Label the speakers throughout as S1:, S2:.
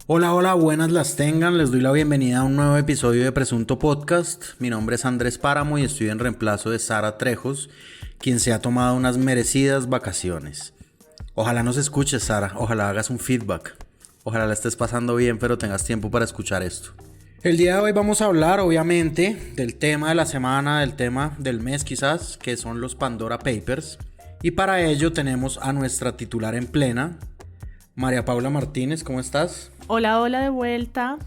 S1: Hola, hola, buenas las tengan. Les doy la bienvenida a un nuevo episodio de Presunto Podcast. Mi nombre es Andrés Páramo y estoy en reemplazo de Sara Trejos, quien se ha tomado unas merecidas vacaciones. Ojalá nos escuches, Sara. Ojalá hagas un feedback. Ojalá la estés pasando bien, pero tengas tiempo para escuchar esto. El día de hoy vamos a hablar, obviamente, del tema de la semana, del tema del mes quizás, que son los Pandora Papers. Y para ello tenemos a nuestra titular en plena, María Paula Martínez. ¿Cómo estás?
S2: Hola, hola de vuelta.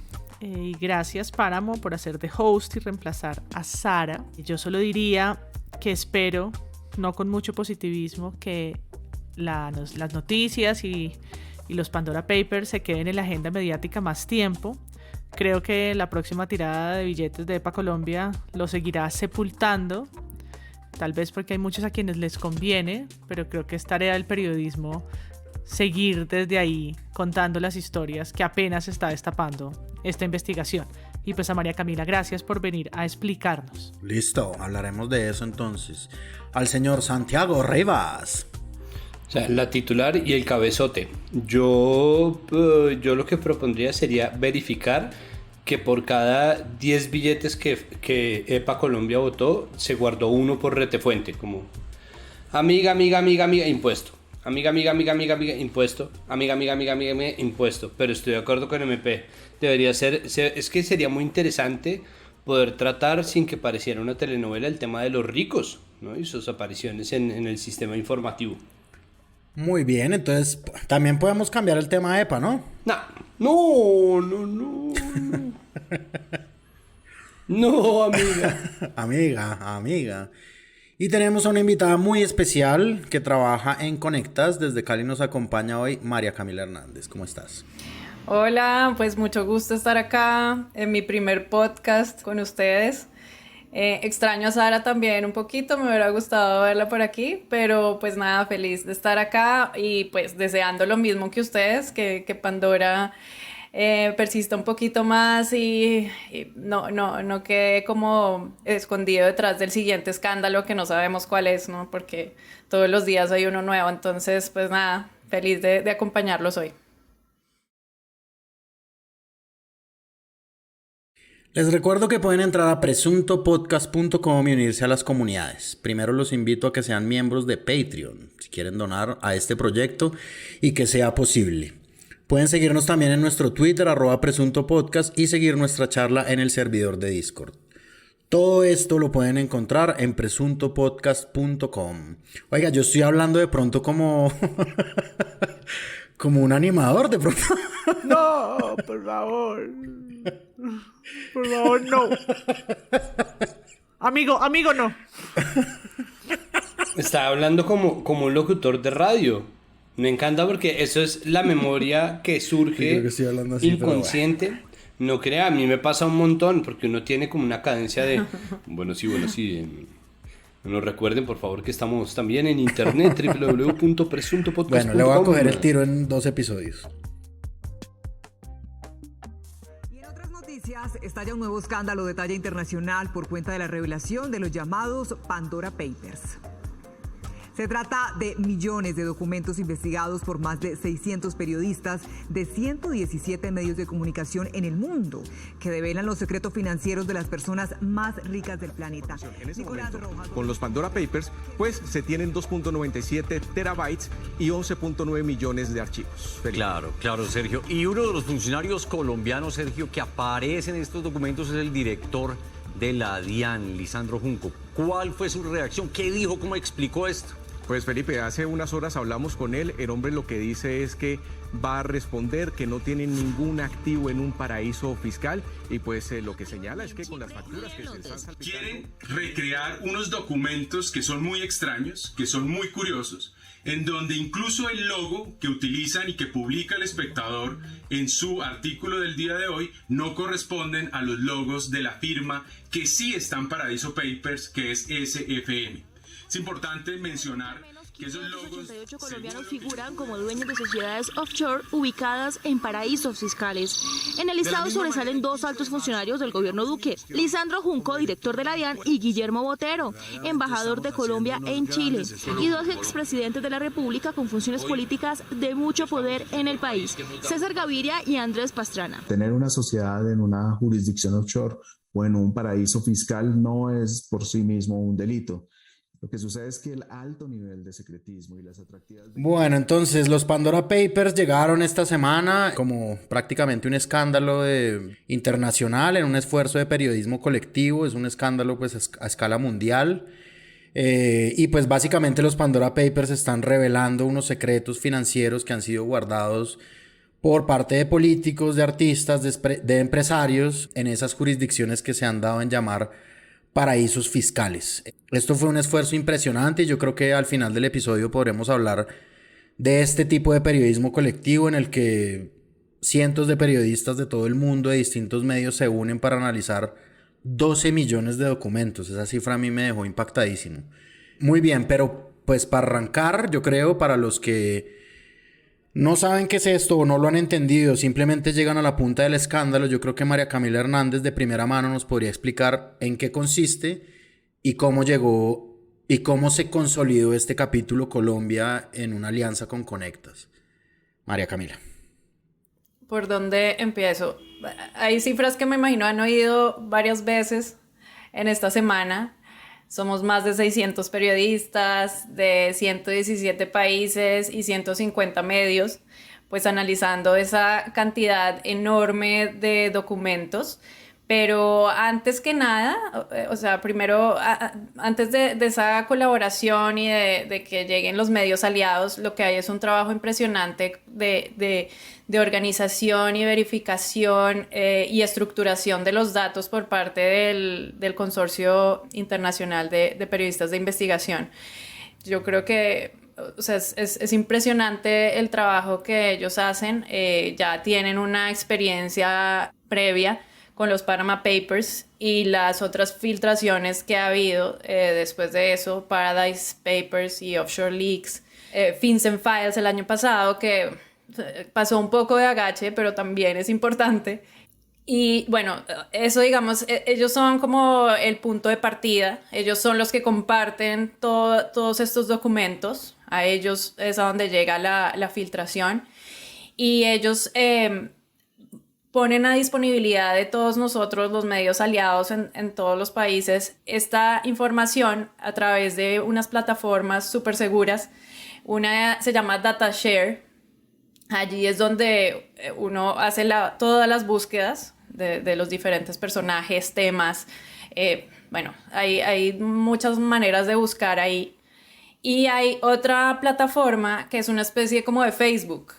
S2: Y gracias, Páramo, por hacer de host y reemplazar a Sara. Yo solo diría que espero, no con mucho positivismo, que las noticias y los Pandora Papers se queden en la agenda mediática más tiempo. Creo que la próxima tirada de billetes de EPA Colombia lo seguirá sepultando. Tal vez porque hay muchos a quienes les conviene, pero creo que es tarea del periodismo seguir desde ahí contando las historias que apenas está destapando esta investigación. Y pues a María Camila, gracias por venir a explicarnos.
S1: Listo, hablaremos de eso entonces. Al señor Santiago Rivas.
S3: O sea, la titular y el cabezote. Yo lo que propondría sería verificar que por cada 10 billetes que EPA Colombia votó, se guardó uno por retefuente, como amiga, impuesto. Amiga, impuesto. Amiga, impuesto. Pero estoy de acuerdo con MP. Debería ser, es que sería muy interesante poder tratar sin que pareciera una telenovela el tema de los ricos, ¿no? Y sus apariciones en el sistema informativo.
S1: Muy bien, entonces también podemos cambiar el tema de EPA, ¿no?
S3: No. No, amiga.
S1: Amiga. Y tenemos a una invitada muy especial que trabaja en Conectas. Desde Cali nos acompaña hoy María Camila Hernández. ¿Cómo estás?
S4: Hola, pues mucho gusto estar acá en mi primer podcast con ustedes. Extraño a Sara también un poquito, me hubiera gustado verla por aquí, pero pues nada, feliz de estar acá y pues deseando lo mismo que ustedes, que Pandora persista un poquito más y no quede como escondido detrás del siguiente escándalo que no sabemos cuál es, ¿no? Porque todos los días hay uno nuevo, entonces pues nada, feliz de acompañarlos hoy.
S1: Les recuerdo que pueden entrar a presuntopodcast.com y unirse a las comunidades. Primero los invito a que sean miembros de Patreon, si quieren donar a este proyecto y que sea posible. Pueden seguirnos también en nuestro Twitter, @presuntopodcast, y seguir nuestra charla en el servidor de Discord. Todo esto lo pueden encontrar en presuntopodcast.com. Oiga, yo estoy hablando de pronto como... como un animador de pronto.
S2: No, por favor. Por favor, no. Amigo, no.
S3: Está hablando como un locutor de radio. Me encanta porque eso es la memoria que surge
S1: así,
S3: inconsciente. No crea, a mí me pasa un montón porque uno tiene como una cadencia de... Bueno, sí. Nos recuerden, por favor, que estamos también en internet, www.presuntopodcast.com.
S1: Bueno, le voy a coger el tiro en 2 episodios.
S5: Y en otras noticias, estalla un nuevo escándalo de talla internacional por cuenta de la revelación de los llamados Pandora Papers. Se trata de millones de documentos investigados por más de 600 periodistas de 117 medios de comunicación en el mundo, que develan los secretos financieros de las personas más ricas del planeta.
S6: En ese momento, con los Pandora Papers, pues se tienen 2.97 terabytes y 11.9 millones de archivos. Felipe.
S7: Claro, Sergio. Y uno de los funcionarios colombianos, Sergio, que aparece en estos documentos es el director de la DIAN, Lisandro Junco. ¿Cuál fue su reacción? ¿Qué dijo? ¿Cómo explicó esto?
S6: Pues Felipe, hace unas horas hablamos con él. El hombre lo que dice es que va a responder que no tiene ningún activo en un paraíso fiscal y pues lo que señala es que con las facturas que se están salpicando...
S8: Quieren recrear unos documentos que son muy extraños, que son muy curiosos, en donde incluso el logo que utilizan y que publica El Espectador en su artículo del día de hoy no corresponden a los logos de la firma que sí está en Paraíso Papers, que es SFM. Es importante mencionar que esos logos
S9: 88 colombianos figuran como dueños de sociedades offshore ubicadas en paraísos fiscales. En el listado sobresalen dos altos funcionarios del gobierno Duque, Lisandro Junco, director de la DIAN, y Guillermo Botero, embajador de Colombia en Chile, y dos expresidentes de la República con funciones políticas de mucho poder en el país, César Gaviria y Andrés Pastrana.
S10: Tener una sociedad en una jurisdicción offshore o en un paraíso fiscal no es por sí mismo un delito. Lo que sucede es que el alto nivel de secretismo y las atractivas...
S1: Bueno, entonces los Pandora Papers llegaron esta semana como prácticamente un escándalo internacional en un esfuerzo de periodismo colectivo. Es un escándalo pues a escala mundial. Y pues básicamente los Pandora Papers están revelando unos secretos financieros que han sido guardados por parte de políticos, de artistas, de empresarios en esas jurisdicciones que se han dado en llamar paraísos fiscales. Esto fue un esfuerzo impresionante y yo creo que al final del episodio podremos hablar de este tipo de periodismo colectivo en el que cientos de periodistas de todo el mundo, de distintos medios, se unen para analizar 12 millones de documentos. Esa cifra a mí me dejó impactadísimo. Muy bien, pero pues para arrancar, yo creo, para los que no saben qué es esto o no lo han entendido, simplemente llegan a la punta del escándalo, yo creo que María Camila Hernández de primera mano nos podría explicar en qué consiste y cómo llegó y cómo se consolidó este capítulo Colombia en una alianza con Conectas. María Camila.
S4: ¿Por dónde empiezo? Hay cifras que me imagino han oído varias veces en esta semana. Somos más de 600 periodistas de 117 países y 150 medios, pues analizando esa cantidad enorme de documentos. Pero antes que nada, o sea, primero, antes de esa colaboración y de que lleguen los medios aliados, lo que hay es un trabajo impresionante de organización y verificación y estructuración de los datos por parte del Consorcio Internacional de Periodistas de Investigación. Yo creo que, o sea, es impresionante el trabajo que ellos hacen. Ya tienen una experiencia previa con los Panama Papers y las otras filtraciones que ha habido después de eso, Paradise Papers y Offshore Leaks, FinCEN Files el año pasado, que pasó un poco de agache, pero también es importante. Y bueno, eso digamos, ellos son como el punto de partida, ellos son los que comparten todos estos documentos, a ellos es a donde llega la filtración, y ellos ponen a disponibilidad de todos nosotros, los medios aliados en todos los países, esta información a través de unas plataformas súper seguras. Una se llama DataShare. Allí es donde uno hace todas las búsquedas de los diferentes personajes, temas. Bueno, hay muchas maneras de buscar ahí. Y hay otra plataforma que es una especie como de Facebook,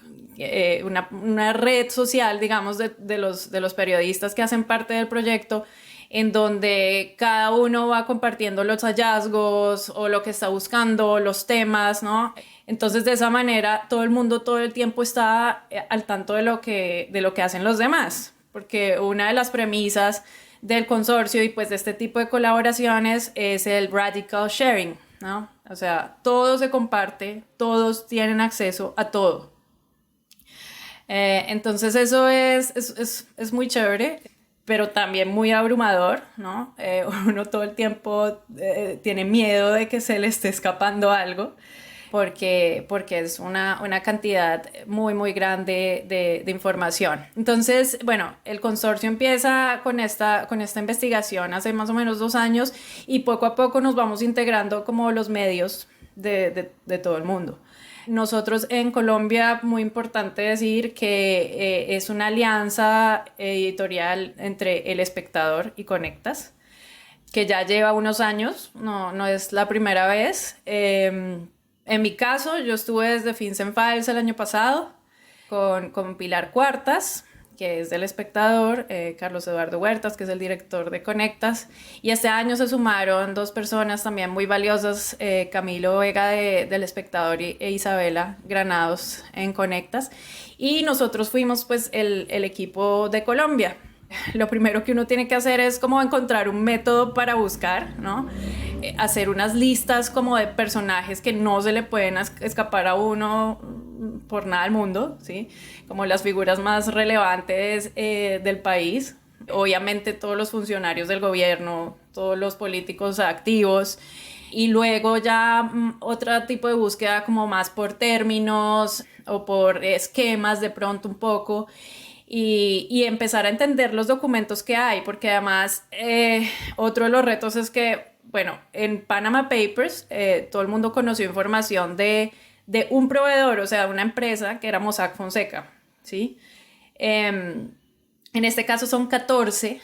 S4: una red social, digamos, de los periodistas que hacen parte del proyecto, en donde cada uno va compartiendo los hallazgos o lo que está buscando, los temas, ¿no? Entonces, de esa manera, todo el mundo todo el tiempo está al tanto de lo que hacen los demás, porque una de las premisas del consorcio y pues de este tipo de colaboraciones es el radical sharing, ¿no? O sea, todo se comparte, todos tienen acceso a todo. Entonces eso es muy chévere, pero también muy abrumador, ¿no? Uno todo el tiempo tiene miedo de que se le esté escapando algo, porque es una cantidad muy, muy grande de información. Entonces, bueno, el consorcio empieza con esta investigación hace más o menos 2 años y poco a poco nos vamos integrando como los medios de todo el mundo. Nosotros en Colombia, muy importante decir que es una alianza editorial entre El Espectador y Conectas, que ya lleva unos años, no es la primera vez. En mi caso, yo estuve desde FinCEN Files el año pasado con Pilar Cuartas, que es del Espectador, Carlos Eduardo Huertas, que es el director de Conectas, y este año se sumaron 2 personas también muy valiosas, Camilo Vega del Espectador e Isabela Granados en Conectas, y nosotros fuimos pues el equipo de Colombia. lo primero que uno tiene que hacer es como encontrar un método para buscar, ¿no? Hacer unas listas como de personajes que no se le pueden escapar a uno por nada del mundo, ¿sí? Como las figuras más relevantes del país. Obviamente todos los funcionarios del gobierno, todos los políticos activos, y luego ya otro tipo de búsqueda como más por términos o por esquemas de pronto un poco, y empezar a entender los documentos que hay, porque además otro de los retos es que, bueno, en Panama Papers todo el mundo conoció información de un proveedor, o sea, de una empresa que era Mossack Fonseca, ¿sí? En este caso son 14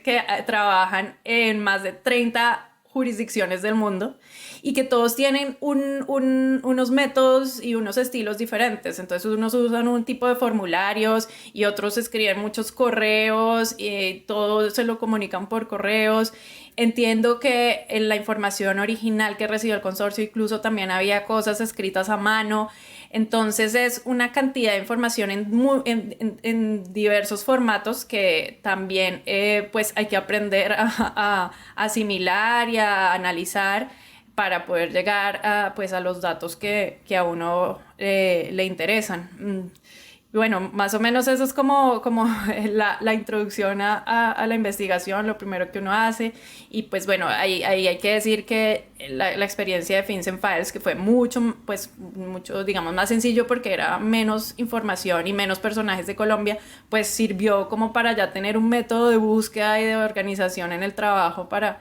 S4: que trabajan en más de 30 jurisdicciones del mundo y que todos tienen unos métodos y unos estilos diferentes. Entonces unos usan un tipo de formularios y otros escriben muchos correos y todo se lo comunican por correos. Entiendo que en la información original que recibió el consorcio incluso también había cosas escritas a mano. Entonces es una cantidad de información en diversos formatos que también pues hay que aprender a asimilar y a analizar para poder llegar a los datos que a uno le interesan. Bueno, más o menos eso es como la introducción a la investigación, lo primero que uno hace. Y pues bueno, ahí hay que decir que la experiencia de FinCEN Files, que fue mucho, digamos, más sencillo porque era menos información y menos personajes de Colombia, pues sirvió como para ya tener un método de búsqueda y de organización en el trabajo para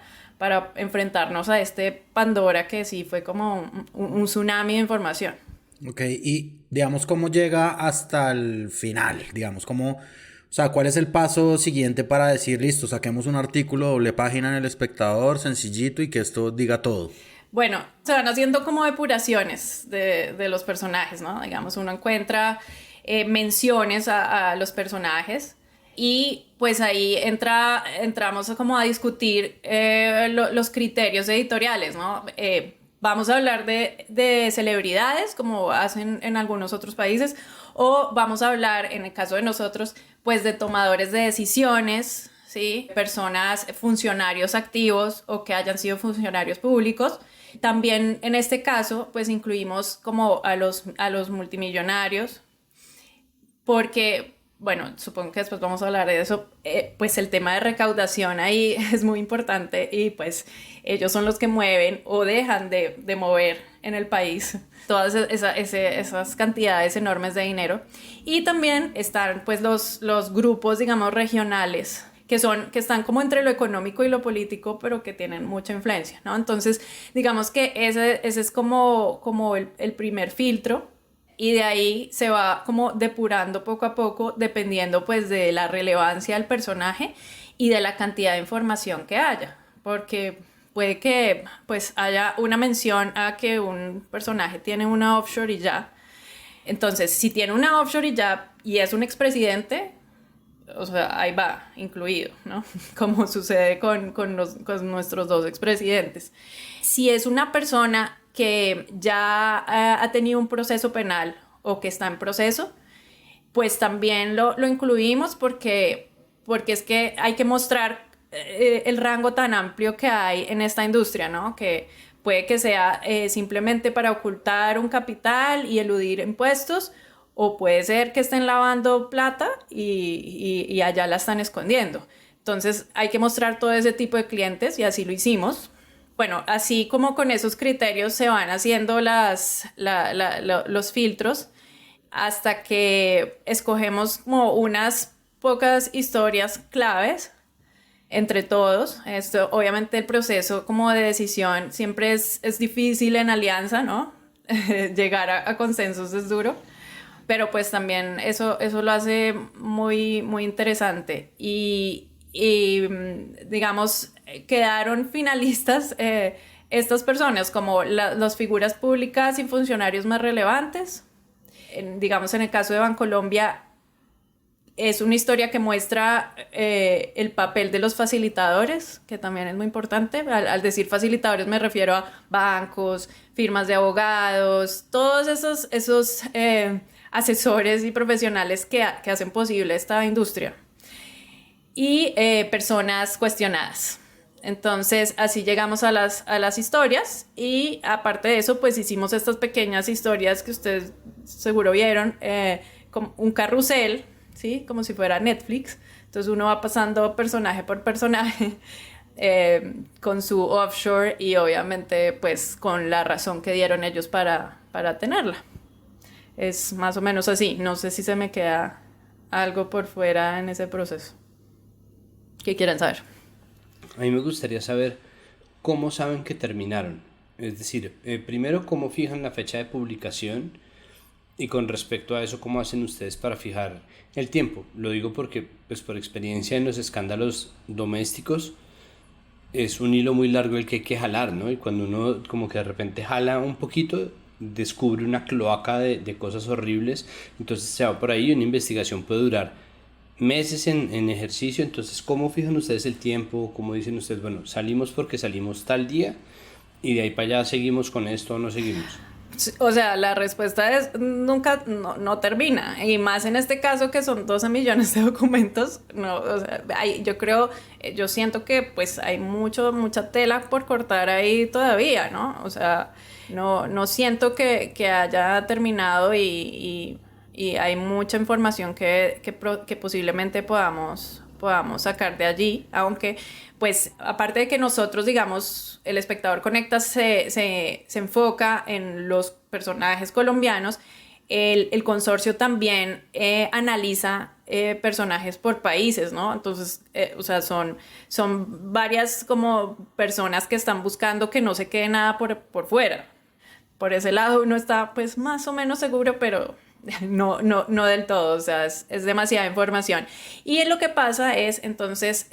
S4: enfrentarnos a este Pandora que sí fue como un tsunami de información.
S1: Ok, y digamos, ¿cómo llega hasta el final? Digamos, o sea, ¿cuál es el paso siguiente para decir, listo, saquemos un artículo, doble página en El Espectador, sencillito, y que esto diga todo?
S4: Bueno, se van haciendo como depuraciones de los personajes, ¿no? Digamos, uno encuentra menciones a los personajes y pues ahí entramos como a discutir los criterios editoriales, ¿no? Vamos a hablar de celebridades, como hacen en algunos otros países, o vamos a hablar, en el caso de nosotros, pues de tomadores de decisiones, ¿sí? Personas, funcionarios activos o que hayan sido funcionarios públicos. También en este caso, pues incluimos como a los multimillonarios, porque, bueno, supongo que después vamos a hablar de eso, pues el tema de recaudación ahí es muy importante y pues ellos son los que mueven o dejan de mover en el país todas esas cantidades enormes de dinero. Y también están pues los grupos, digamos, regionales que están como entre lo económico y lo político, pero que tienen mucha influencia, ¿no? Entonces, digamos que ese es como el primer filtro. Y de ahí se va como depurando poco a poco dependiendo pues de la relevancia del personaje y de la cantidad de información que haya, porque puede que pues haya una mención a que un personaje tiene una offshore y ya. Entonces, si tiene una offshore y ya y es un expresidente, o sea, ahí va incluido, ¿no? Como sucede con nuestros dos expresidentes. Si es una persona que ya ha tenido un proceso penal o que está en proceso, pues también lo incluimos porque es que hay que mostrar el rango tan amplio que hay en esta industria, ¿no? Que puede que sea simplemente para ocultar un capital y eludir impuestos, o puede ser que estén lavando plata y allá la están escondiendo. Entonces hay que mostrar todo ese tipo de clientes y así lo hicimos. Bueno, así como con esos criterios se van haciendo los filtros hasta que escogemos como unas pocas historias claves entre todos. Esto, obviamente el proceso como de decisión siempre es difícil en alianza, ¿no? Llegar a consensos es duro, pero pues también eso lo hace muy, muy interesante. Y digamos, quedaron finalistas estas personas como las figuras públicas y funcionarios más relevantes. Digamos, en el caso de Bancolombia, es una historia que muestra el papel de los facilitadores, que también es muy importante. Al decir facilitadores me refiero a bancos, firmas de abogados, todos esos asesores y profesionales que hacen posible esta industria. y personas cuestionadas. Entonces así llegamos a las historias, y aparte de eso pues hicimos estas pequeñas historias que ustedes seguro vieron, como un carrusel, ¿sí? Como si fuera Netflix. Entonces uno va pasando personaje por personaje con su offshore, y obviamente pues con la razón que dieron ellos para tenerla. Es más o menos así. No sé si se me queda algo por fuera en ese proceso. ¿Qué quieren saber?
S3: A mí me gustaría saber cómo saben que terminaron. Es decir, primero, cómo fijan la fecha de publicación, y con respecto a eso, cómo hacen ustedes para fijar el tiempo. Lo digo porque, pues, por experiencia en los escándalos domésticos, es un hilo muy largo el que hay que jalar, ¿no? Y cuando uno como que de repente jala un poquito, descubre una cloaca de cosas horribles, entonces se va por ahí, y una investigación puede durar meses en ejercicio. Entonces, ¿cómo fijan ustedes el tiempo? ¿Cómo dicen ustedes, bueno, salimos porque salimos tal día y de ahí para allá seguimos con esto o no seguimos?
S4: O sea, la respuesta es nunca, no termina, y más en este caso que son 12 millones de documentos. No, o sea, yo siento que pues hay mucha tela por cortar ahí todavía, ¿no? O sea, no siento que haya terminado, y hay mucha información que posiblemente podamos sacar de allí, aunque pues aparte de que nosotros, digamos, el espectador conecta se enfoca en los personajes colombianos, el consorcio también analiza personajes por países, ¿no? Entonces, o sea, son varias como personas que están buscando que no se quede nada por fuera. Por ese lado uno está pues más o menos seguro, pero no del todo. O sea, es demasiada información. Y lo que pasa es, entonces,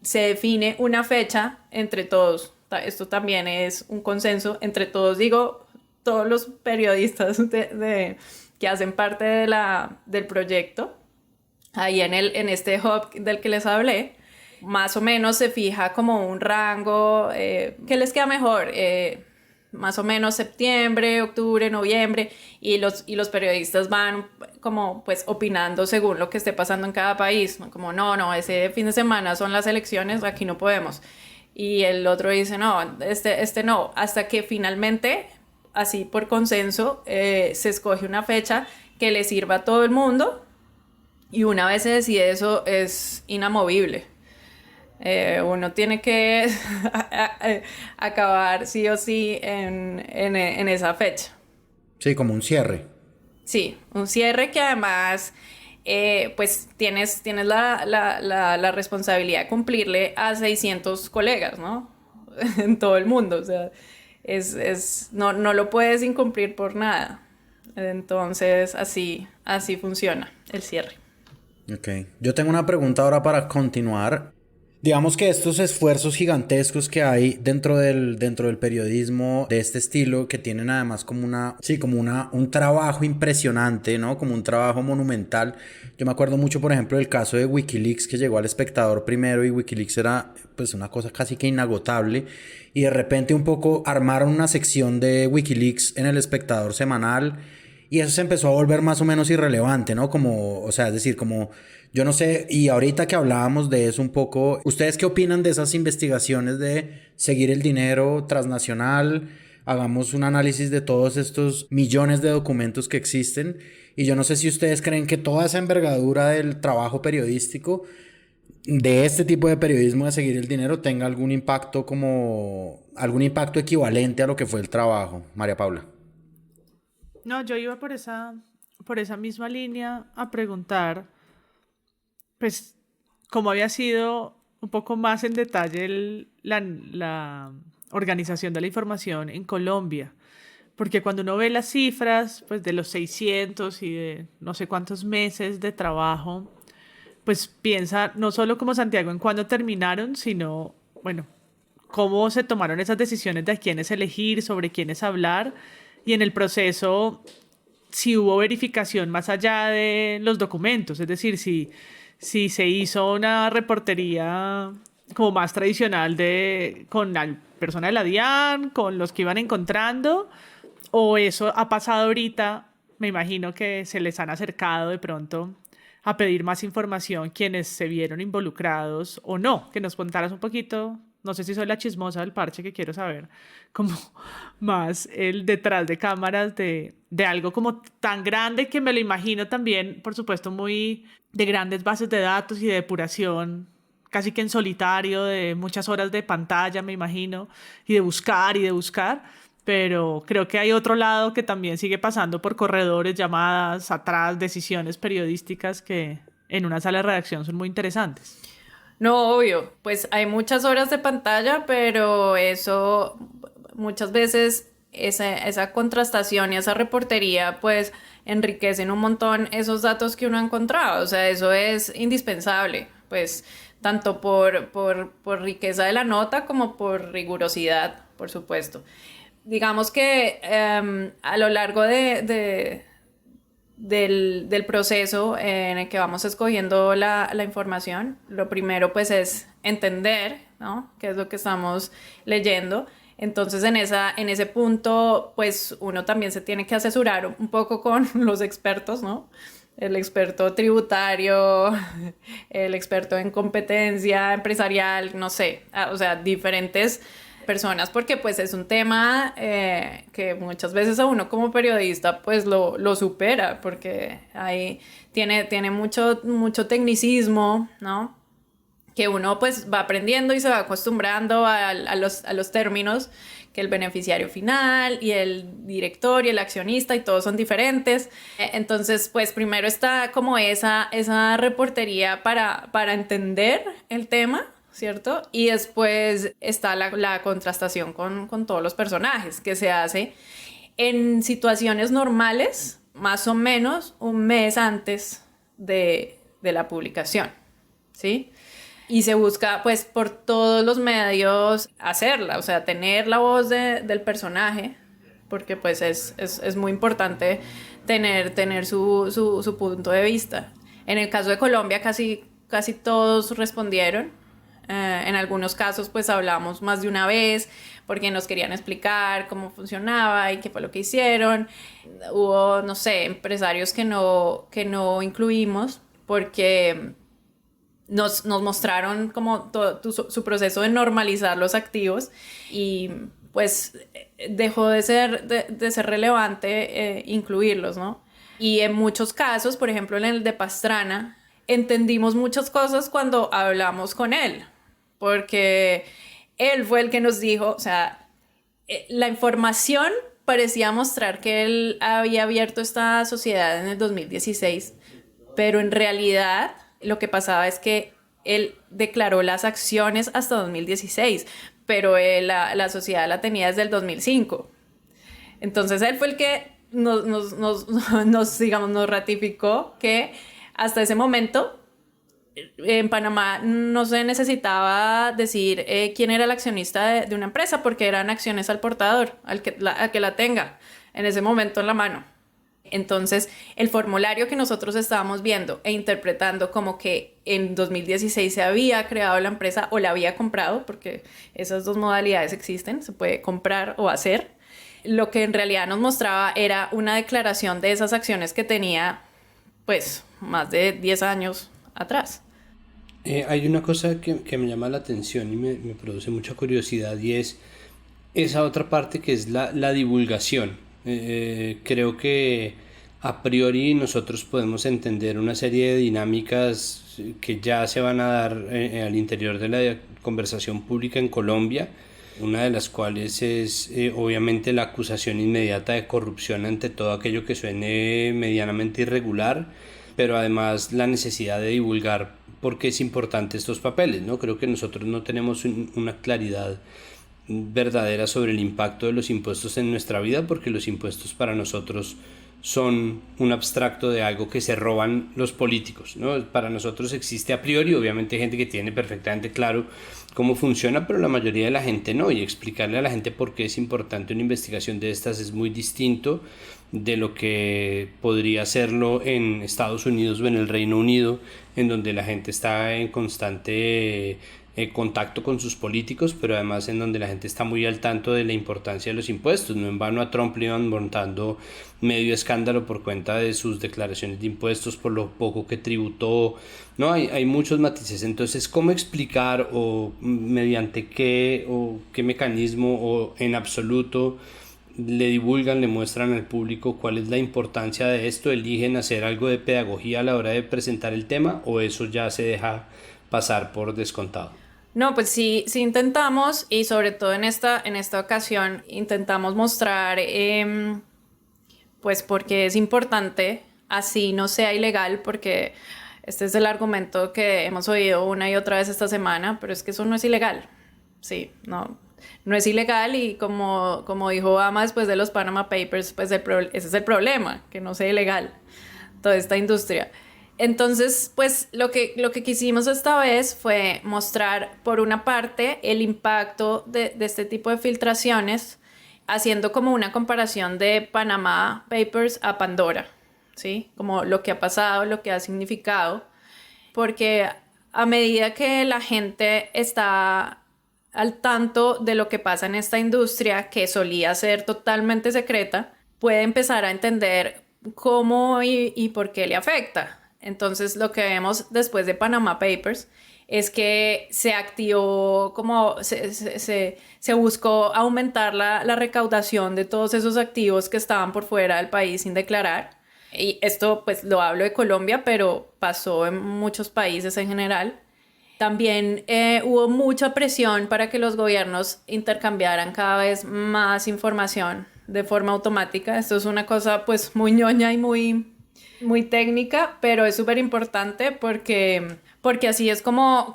S4: se define una fecha entre todos. Esto también es un consenso entre todos, digo, todos los periodistas que hacen parte del proyecto. Ahí en este hub del que les hablé, más o menos se fija como un rango, ¿qué les queda mejor? Más o menos septiembre, octubre, noviembre, y los periodistas van como pues opinando según lo que esté pasando en cada país, ¿no? Como no, ese fin de semana son las elecciones, aquí no podemos. Y el otro dice, no, este no, hasta que finalmente, así por consenso, se escoge una fecha que le sirva a todo el mundo, y una vez se decide eso, es inamovible. Uno tiene que acabar sí o sí en esa fecha.
S1: Sí, como un cierre.
S4: Sí, un cierre que además pues tienes la responsabilidad de cumplirle a 600 colegas, ¿no? En todo el mundo, o sea, no lo puedes incumplir por nada. Entonces así funciona el cierre.
S1: Ok, yo tengo una pregunta ahora para continuar. Digamos que estos esfuerzos gigantescos que hay dentro del periodismo de este estilo, que tienen además como un trabajo impresionante, ¿no? Como un trabajo monumental. Yo me acuerdo mucho, por ejemplo, del caso de Wikileaks, que llegó al Espectador primero, y Wikileaks era pues una cosa casi que inagotable, y de repente un poco armaron una sección de Wikileaks en el Espectador semanal, y eso se empezó a volver más o menos irrelevante, ¿no? Como, o sea, es decir, como, yo no sé, y ahorita que hablábamos de eso un poco, ¿ustedes qué opinan de esas investigaciones de seguir el dinero transnacional? Hagamos un análisis de todos estos millones de documentos que existen, y yo no sé si ustedes creen que toda esa envergadura del trabajo periodístico, de este tipo de periodismo de seguir el dinero, tenga algún impacto equivalente a lo que fue el trabajo. María Paula.
S2: No, yo iba por esa misma línea a preguntar, pues, cómo había sido un poco más en detalle la organización de la información en Colombia. Porque cuando uno ve las cifras, pues, de los 600 y de no sé cuántos meses de trabajo, pues piensa no solo como Santiago en cuándo terminaron, sino, bueno, cómo se tomaron esas decisiones de a quiénes elegir, sobre quiénes hablar. Y en el proceso, si hubo verificación más allá de los documentos, es decir, si se hizo una reportería como más tradicional con la persona de la DIAN, con los que iban encontrando, o eso ha pasado ahorita, me imagino que se les han acercado de pronto a pedir más información quienes se vieron involucrados o no, que nos contaras un poquito, no sé si soy la chismosa del parche que quiero saber, como más el detrás de cámaras de algo como tan grande que me lo imagino también, por supuesto, muy de grandes bases de datos y de depuración, casi que en solitario, de muchas horas de pantalla, me imagino, y de buscar, pero creo que hay otro lado que también sigue pasando por corredores, llamadas, atrás, decisiones periodísticas que en una sala de redacción son muy interesantes.
S4: No, obvio, pues hay muchas horas de pantalla, pero eso muchas veces esa contrastación y esa reportería pues enriquecen un montón esos datos que uno ha encontrado, o sea, eso es indispensable, pues tanto por riqueza de la nota como por rigurosidad, por supuesto. Digamos que a lo largo del proceso en el que vamos escogiendo la información, lo primero pues es entender, ¿no?, qué es lo que estamos leyendo. Entonces en ese punto pues uno también se tiene que asesorar un poco con los expertos, ¿no? El experto tributario, el experto en competencia empresarial, no sé, o sea, diferentes personas, porque pues es un tema que muchas veces a uno como periodista pues lo supera, porque ahí tiene mucho tecnicismo, ¿no?, que uno pues va aprendiendo y se va acostumbrando a los términos, que el beneficiario final y el director y el accionista y todos son diferentes. Entonces pues primero está como esa reportería para entender el tema, ¿cierto? Y después está la contrastación con todos los personajes, que se hace en situaciones normales, más o menos un mes antes de la publicación, ¿sí? Y se busca pues por todos los medios hacerla, o sea, tener la voz del personaje, porque pues es muy importante tener su punto de vista. En el caso de Colombia casi todos respondieron. En algunos casos pues hablamos más de una vez porque nos querían explicar cómo funcionaba y qué fue lo que hicieron. Hubo, no sé, empresarios que no incluimos porque nos mostraron como su proceso de normalizar los activos y pues dejó de ser relevante incluirlos, ¿no? Y en muchos casos, por ejemplo en el de Pastrana, entendimos muchas cosas cuando hablamos con él, porque él fue el que nos dijo, o sea, la información parecía mostrar que él había abierto esta sociedad en el 2016, pero en realidad lo que pasaba es que él declaró las acciones hasta 2016, pero la sociedad la tenía desde el 2005. Entonces él fue el que nos ratificó que hasta ese momento en Panamá no se necesitaba decir quién era el accionista de una empresa, porque eran acciones al portador, al que la tenga en ese momento en la mano. Entonces, el formulario que nosotros estábamos viendo e interpretando como que en 2016 se había creado la empresa o la había comprado, porque esas dos modalidades existen, se puede comprar o hacer, lo que en realidad nos mostraba era una declaración de esas acciones que tenía, pues, más de 10 años atrás.
S3: Hay una cosa que me llama la atención y me produce mucha curiosidad, y es esa otra parte que es la divulgación. Creo que a priori nosotros podemos entender una serie de dinámicas que ya se van a dar al interior de la conversación pública en Colombia, una de las cuales es obviamente la acusación inmediata de corrupción ante todo aquello que suene medianamente irregular, pero además la necesidad de divulgar por qué es importante estos papeles, ¿no? Creo que nosotros no tenemos una claridad verdadera sobre el impacto de los impuestos en nuestra vida, porque los impuestos para nosotros son un abstracto de algo que se roban los políticos, ¿no? Para nosotros existe a priori, obviamente hay gente que tiene perfectamente claro cómo funciona, pero la mayoría de la gente no, y explicarle a la gente por qué es importante una investigación de estas es muy distinto de lo que podría hacerlo en Estados Unidos o en el Reino Unido, en donde la gente está en constante contacto con sus políticos, pero además en donde la gente está muy al tanto de la importancia de los impuestos. No en vano a Trump le iban montando medio escándalo por cuenta de sus declaraciones de impuestos, por lo poco que tributó. No, hay muchos matices. Entonces, ¿cómo explicar o mediante qué o qué mecanismo o en absoluto le divulgan, le muestran al público cuál es la importancia de esto? ¿Eligen hacer algo de pedagogía a la hora de presentar el tema o eso ya se deja pasar por descontado?
S4: No, pues sí intentamos, y sobre todo en esta ocasión intentamos mostrar pues porque es importante, así no sea ilegal, porque este es el argumento que hemos oído una y otra vez esta semana, pero es que eso no es ilegal. Sí, no es ilegal, y como dijo Obama después de los Panama Papers, pues ese es el problema, que no sea ilegal toda esta industria. Entonces, pues lo que quisimos esta vez fue mostrar, por una parte, el impacto de este tipo de filtraciones, haciendo como una comparación de Panama Papers a Pandora, ¿sí? Como lo que ha pasado, lo que ha significado, porque a medida que la gente está al tanto de lo que pasa en esta industria, que solía ser totalmente secreta, puede empezar a entender cómo y por qué le afecta. Entonces, lo que vemos después de Panama Papers es que se activó, como se buscó aumentar la recaudación de todos esos activos que estaban por fuera del país sin declarar. Y esto, pues, lo hablo de Colombia, pero pasó en muchos países en general. También hubo mucha presión para que los gobiernos intercambiaran cada vez más información de forma automática. Esto es una cosa, pues, muy ñoña y muy técnica, pero es súper importante porque así es como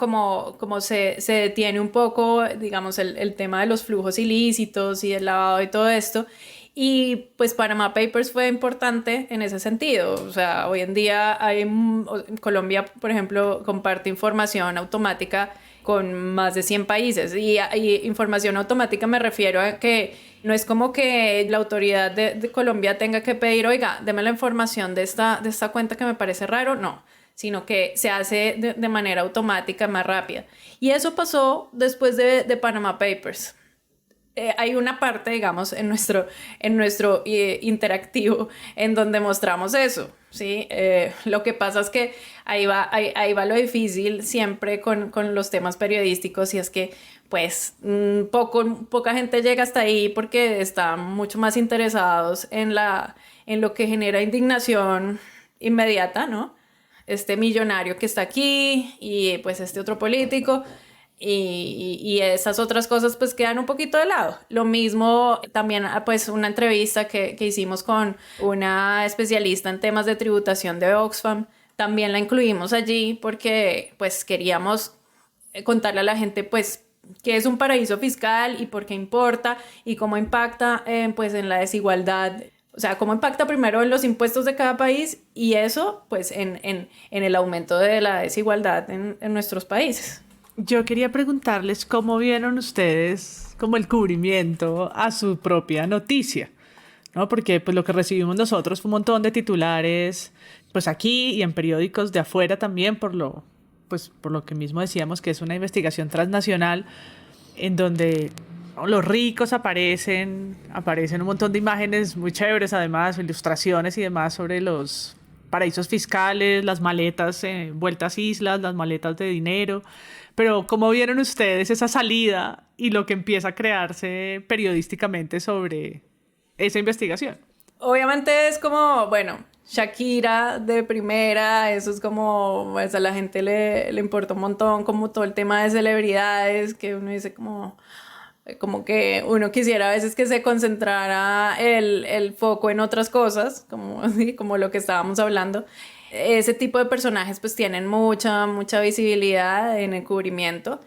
S4: se detiene un poco, digamos, el tema de los flujos ilícitos y el lavado y todo esto. Y pues Panama Papers fue importante en ese sentido. O sea, hoy en día Colombia, por ejemplo, comparte información automática con más de 100 países. Y información automática me refiero a que no es como que la autoridad de Colombia tenga que pedir, oiga, deme la información de esta cuenta que me parece raro. No, sino que se hace de manera automática, más rápida. Y eso pasó después de Panama Papers. Hay una parte, digamos, en nuestro interactivo en donde mostramos eso, ¿sí? Lo que pasa es que ahí va lo difícil siempre con los temas periodísticos, y es que, pues, poca gente llega hasta ahí porque están mucho más interesados en lo que genera indignación inmediata, ¿no? Este millonario que está aquí y, pues, este otro político. Y esas otras cosas pues quedan un poquito de lado. Lo mismo también, pues, una entrevista que hicimos con una especialista en temas de tributación de Oxfam, también la incluimos allí porque pues queríamos contarle a la gente pues qué es un paraíso fiscal y por qué importa y cómo impacta pues en la desigualdad. O sea, cómo impacta primero en los impuestos de cada país, y eso pues en el aumento de la desigualdad en nuestros países.
S2: Yo quería preguntarles cómo vieron ustedes como el cubrimiento a su propia noticia, ¿no? Porque pues lo que recibimos nosotros fue un montón de titulares, pues aquí y en periódicos de afuera también, por lo que mismo decíamos que es una investigación transnacional en donde, ¿no?, los ricos aparecen un montón de imágenes muy chéveres, además, ilustraciones y demás sobre los paraísos fiscales, las maletas vueltas islas, las maletas de dinero. Pero ¿cómo vieron ustedes esa salida y lo que empieza a crearse periodísticamente sobre esa investigación?
S4: Obviamente es como, bueno, Shakira de primera, eso es como, pues a la gente le importa un montón, como todo el tema de celebridades, que uno dice como que uno quisiera a veces que se concentrara el foco en otras cosas, como lo que estábamos hablando. Ese tipo de personajes pues tienen mucha visibilidad en el cubrimiento,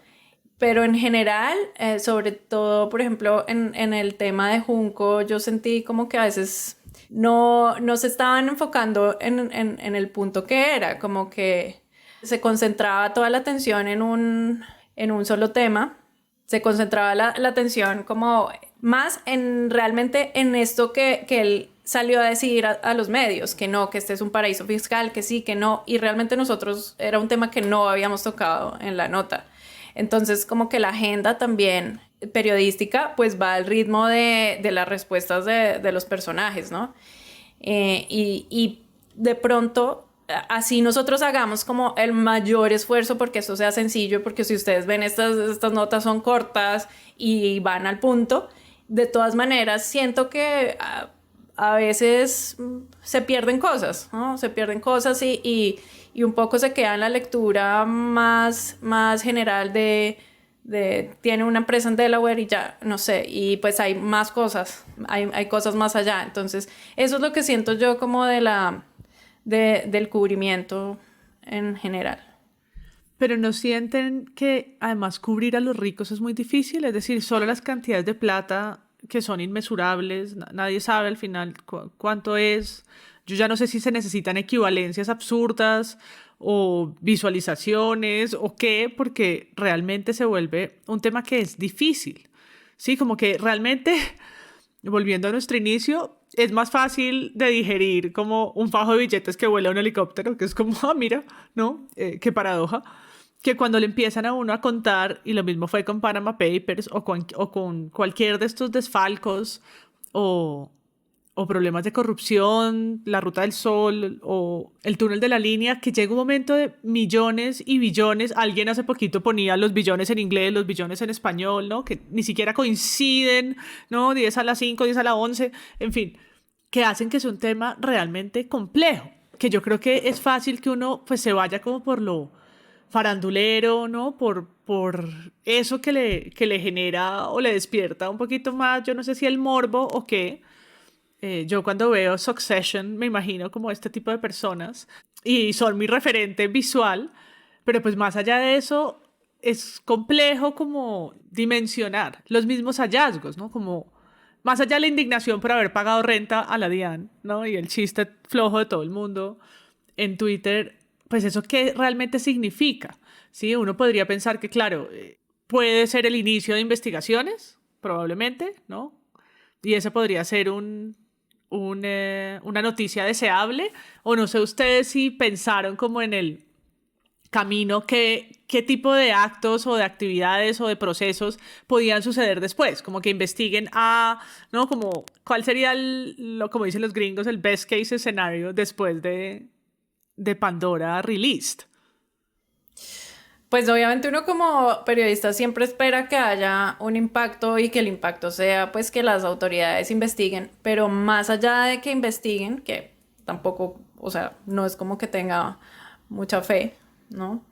S4: pero en general, sobre todo, por ejemplo, en el tema de Junco, yo sentí como que a veces no se estaban enfocando en el punto que era, como que se concentraba toda la atención en un solo tema, se concentraba la atención como más realmente en esto que él salió a decir a los medios, que no, que este es un paraíso fiscal, que sí, que no, y realmente nosotros era un tema que no habíamos tocado en la nota. Entonces como que la agenda también periodística pues va al ritmo de las respuestas de los personajes, ¿no? Y de pronto, así nosotros hagamos como el mayor esfuerzo porque esto sea sencillo, porque si ustedes ven estas notas son cortas y van al punto, de todas maneras siento que a veces se pierden cosas, ¿no? Se pierden cosas y un poco se queda en la lectura más general de tiene una empresa en Delaware y ya, no sé, y pues hay más cosas, hay cosas más allá. Entonces, eso es lo que siento yo como del cubrimiento en general.
S2: Pero ¿no sienten que además cubrir a los ricos es muy difícil? Es decir, solo las cantidades de plata que son inmesurables, nadie sabe al final cuánto es. Yo ya no sé si se necesitan equivalencias absurdas o visualizaciones o qué, porque realmente se vuelve un tema que es difícil. Sí, como que realmente, volviendo a nuestro inicio, es más fácil de digerir como un fajo de billetes que vuela un helicóptero, que es como, mira, ¿no? Qué paradoja. Que cuando le empiezan a uno a contar, y lo mismo fue con Panama Papers o con cualquier de estos desfalcos o problemas de corrupción, la Ruta del Sol o el túnel de la línea, que llega un momento de millones y billones. Alguien hace poquito ponía los billones en inglés, los billones en español, ¿no? Que ni siquiera coinciden, ¿no? 10 a la 5, 10 a la 11, en fin, que hacen que sea un tema realmente complejo, que yo creo que es fácil que uno pues se vaya como por lo farandulero, ¿no? Por eso que le genera o le despierta un poquito más, yo no sé si el morbo o qué. Yo cuando veo Succession me imagino como este tipo de personas y son mi referente visual, pero pues más allá de eso es complejo como dimensionar los mismos hallazgos, ¿no? Como más allá de la indignación por haber pagado renta a la DIAN, ¿no? Y el chiste flojo de todo el mundo en Twitter, pues eso qué realmente significa, ¿sí? Uno podría pensar que, claro, puede ser el inicio de investigaciones, probablemente, ¿no? Y ese podría ser una noticia deseable, o no sé ustedes si pensaron como en el camino qué tipo de actos o de actividades o de procesos podían suceder después, como que investiguen ¿no? Como cuál sería como dicen los gringos, el best case scenario después de Pandora Released.
S4: Pues obviamente uno como periodista siempre espera que haya un impacto y que el impacto sea pues que las autoridades investiguen, pero más allá de que investiguen, que tampoco, o sea, no es como que tenga mucha fe, ¿no?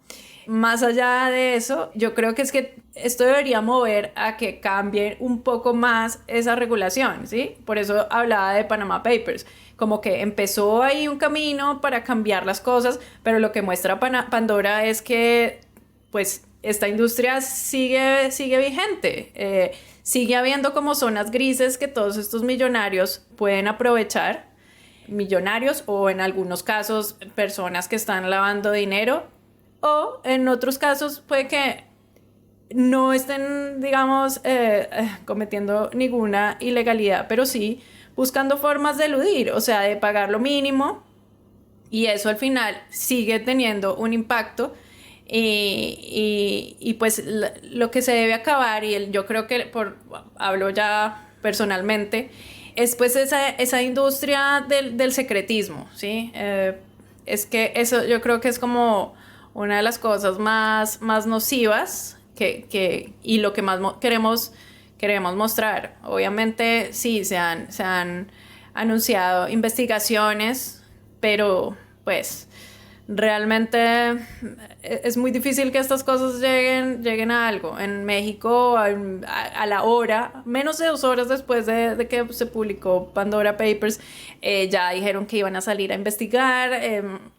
S4: Más allá de eso, yo creo que es que esto debería mover a que cambie un poco más esa regulación, ¿sí? Por eso hablaba de Panama Papers, como que empezó ahí un camino para cambiar las cosas, pero lo que muestra Pandora es que pues esta industria sigue vigente, sigue habiendo como zonas grises que todos estos millonarios pueden aprovechar, millonarios o en algunos casos personas que están lavando dinero, o en otros casos puede que no estén, digamos, cometiendo ninguna ilegalidad, pero sí buscando formas de eludir, o sea, de pagar lo mínimo, y eso al final sigue teniendo un impacto. Y pues lo que se debe acabar, y yo creo que hablo ya personalmente, es pues esa industria del secretismo, ¿sí? Es que eso yo creo que es como una de las cosas más nocivas y lo que más queremos mostrar. Obviamente sí, se han anunciado investigaciones, pero pues realmente es muy difícil que estas cosas lleguen a algo. En México, a la hora, menos de 2 horas después de que se publicó Pandora Papers, ya dijeron que iban a salir a investigar,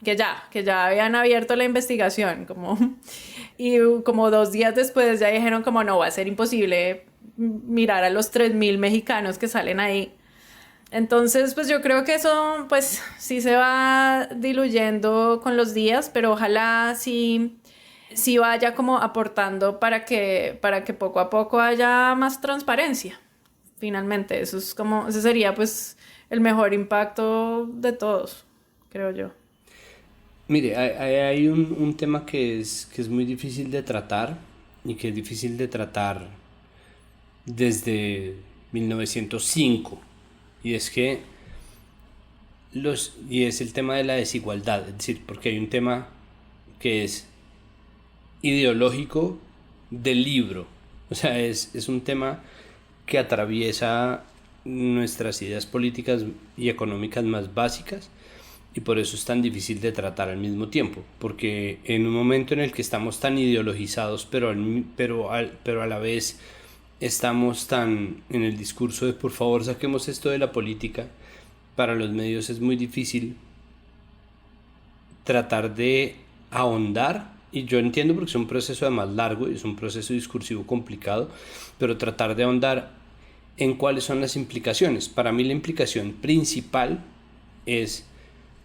S4: que ya habían abierto la investigación, y como 2 días después ya dijeron como no, va a ser imposible mirar a los 3,000 mexicanos que salen ahí. Entonces, pues yo creo que eso, pues sí se va diluyendo con los días, pero ojalá sí vaya como aportando para que poco a poco haya más transparencia. Finalmente, ese sería pues el mejor impacto de todos, creo yo.
S3: Mire, hay un tema que es muy difícil de tratar y que es difícil de tratar desde 1905, y es el tema de la desigualdad, es decir, porque hay un tema que es ideológico del libro, o sea, es un tema que atraviesa nuestras ideas políticas y económicas más básicas, y por eso es tan difícil de tratar al mismo tiempo, porque en un momento en el que estamos tan ideologizados, pero a la vez estamos tan en el discurso de por favor saquemos esto de la política, para los medios es muy difícil tratar de ahondar, y yo entiendo porque es un proceso además largo y es un proceso discursivo complicado, pero tratar de ahondar en cuáles son las implicaciones. Para mí la implicación principal es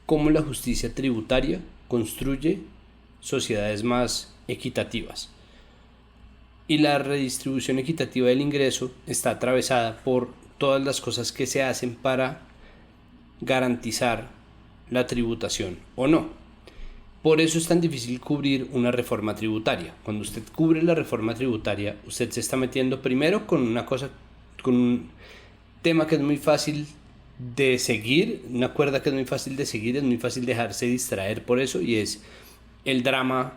S3: cómo la justicia tributaria construye sociedades más equitativas. Y la redistribución equitativa del ingreso está atravesada por todas las cosas que se hacen para garantizar la tributación o no. Por eso es tan difícil cubrir una reforma tributaria. Cuando usted cubre la reforma tributaria, usted se está metiendo primero con un tema que es muy fácil de seguir, una cuerda que es muy fácil de seguir, es muy fácil dejarse distraer por eso, y es el drama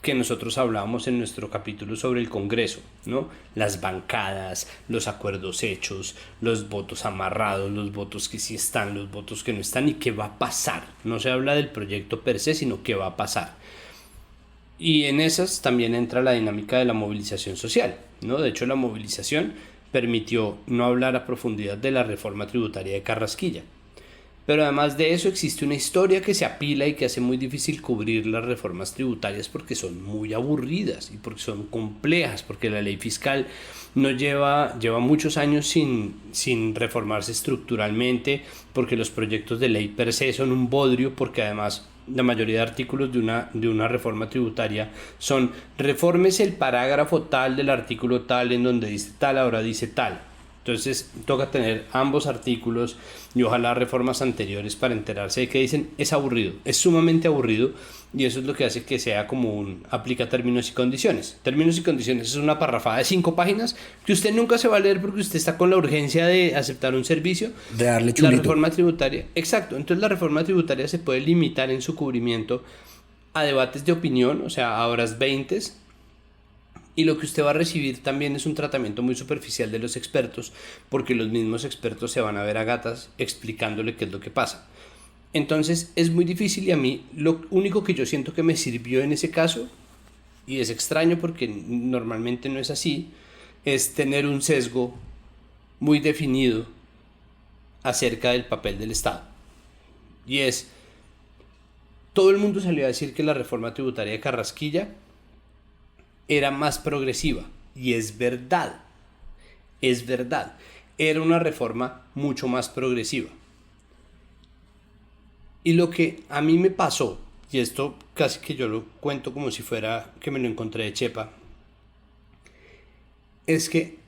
S3: que nosotros hablábamos en nuestro capítulo sobre el Congreso, ¿no? Las bancadas, los acuerdos hechos, los votos amarrados, los votos que sí están, los votos que no están y qué va a pasar. No se habla del proyecto per se, sino qué va a pasar. Y en esas también entra la dinámica de la movilización social, ¿no? De hecho, la movilización permitió no hablar a profundidad de la reforma tributaria de Carrasquilla. Pero además de eso existe una historia que se apila y que hace muy difícil cubrir las reformas tributarias porque son muy aburridas y porque son complejas, porque la ley fiscal no lleva muchos años sin reformarse estructuralmente, porque los proyectos de ley per se son un bodrio, porque además la mayoría de artículos de una reforma tributaria son reformes el parágrafo tal del artículo tal en donde dice tal, ahora dice tal. Entonces toca tener ambos artículos y ojalá reformas anteriores para enterarse de qué dicen. Es aburrido, es sumamente aburrido, y eso es lo que hace que sea como un aplica términos y condiciones. Términos y condiciones es una parrafada de 5 páginas que usted nunca se va a leer porque usted está con la urgencia de aceptar un servicio.
S1: De darle chulito.
S3: La reforma tributaria, exacto. Entonces la reforma tributaria se puede limitar en su cubrimiento a debates de opinión, o sea, a horas 20. Y lo que usted va a recibir también es un tratamiento muy superficial de los expertos, porque los mismos expertos se van a ver a gatas explicándole qué es lo que pasa. Entonces es muy difícil, y a mí lo único que yo siento que me sirvió en ese caso, y es extraño porque normalmente no es así, es tener un sesgo muy definido acerca del papel del Estado. Y es, todo el mundo salió a decir que la reforma tributaria de Carrasquilla era más progresiva, y es verdad, era una reforma mucho más progresiva. Y lo que a mí me pasó, y esto casi que yo lo cuento como si fuera que me lo encontré de chepa, es que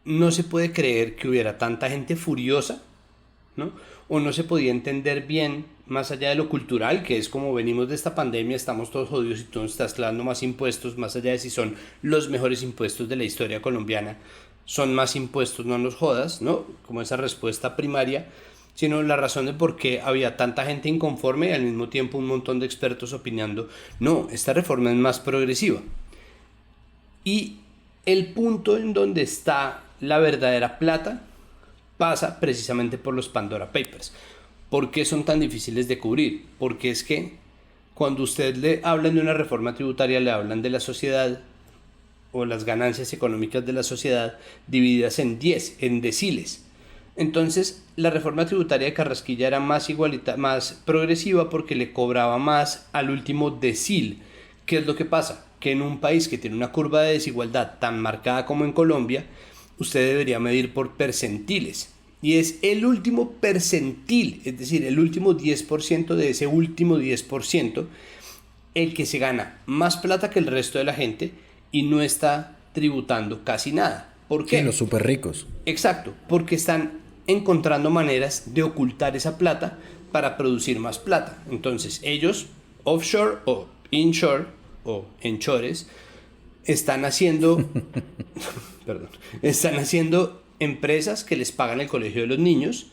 S3: no se puede creer que hubiera tanta gente furiosa, ¿no? O no se podía entender bien, más allá de lo cultural, que es como venimos de esta pandemia, estamos todos jodidos y tú nos estás clavando más impuestos, más allá de si son los mejores impuestos de la historia colombiana, son más impuestos, no nos jodas, ¿no? Como esa respuesta primaria, sino la razón de por qué había tanta gente inconforme y al mismo tiempo un montón de expertos opinando, no, esta reforma es más progresiva. Y el punto en donde está la verdadera plata pasa precisamente por los Pandora Papers. ¿Por qué son tan difíciles de cubrir? Porque es que cuando usted le hablan de una reforma tributaria, le hablan de la sociedad o las ganancias económicas de la sociedad divididas en 10, en deciles. Entonces, la reforma tributaria de Carrasquilla era más progresiva porque le cobraba más al último decil. ¿Qué es lo que pasa? Que en un país que tiene una curva de desigualdad tan marcada como en Colombia, usted debería medir por percentiles. Y es el último percentil, es decir, el último 10% de ese último 10%, el que se gana más plata que el resto de la gente y no está tributando casi nada. ¿Por qué?
S1: Sí, los súper ricos.
S3: Exacto, porque están encontrando maneras de ocultar esa plata para producir más plata. Entonces ellos, offshore o inshore, o enchores están haciendo están haciendo empresas que les pagan el colegio de los niños,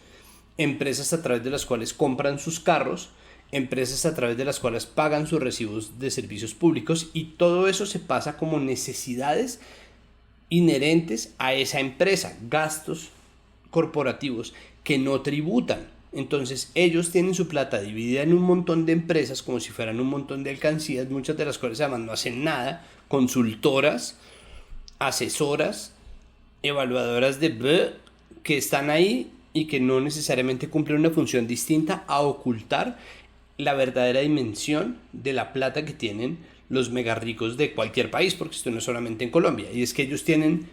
S3: empresas a través de las cuales compran sus carros, empresas a través de las cuales pagan sus recibos de servicios públicos, y todo eso se pasa como necesidades inherentes a esa empresa, gastos corporativos que no tributan. Entonces ellos tienen su plata dividida en un montón de empresas como si fueran un montón de alcancías, muchas de las cuales además no hacen nada, consultoras, asesoras, evaluadoras que están ahí y que no necesariamente cumplen una función distinta a ocultar la verdadera dimensión de la plata que tienen los mega ricos de cualquier país, porque esto no es solamente en Colombia, y es que ellos tienen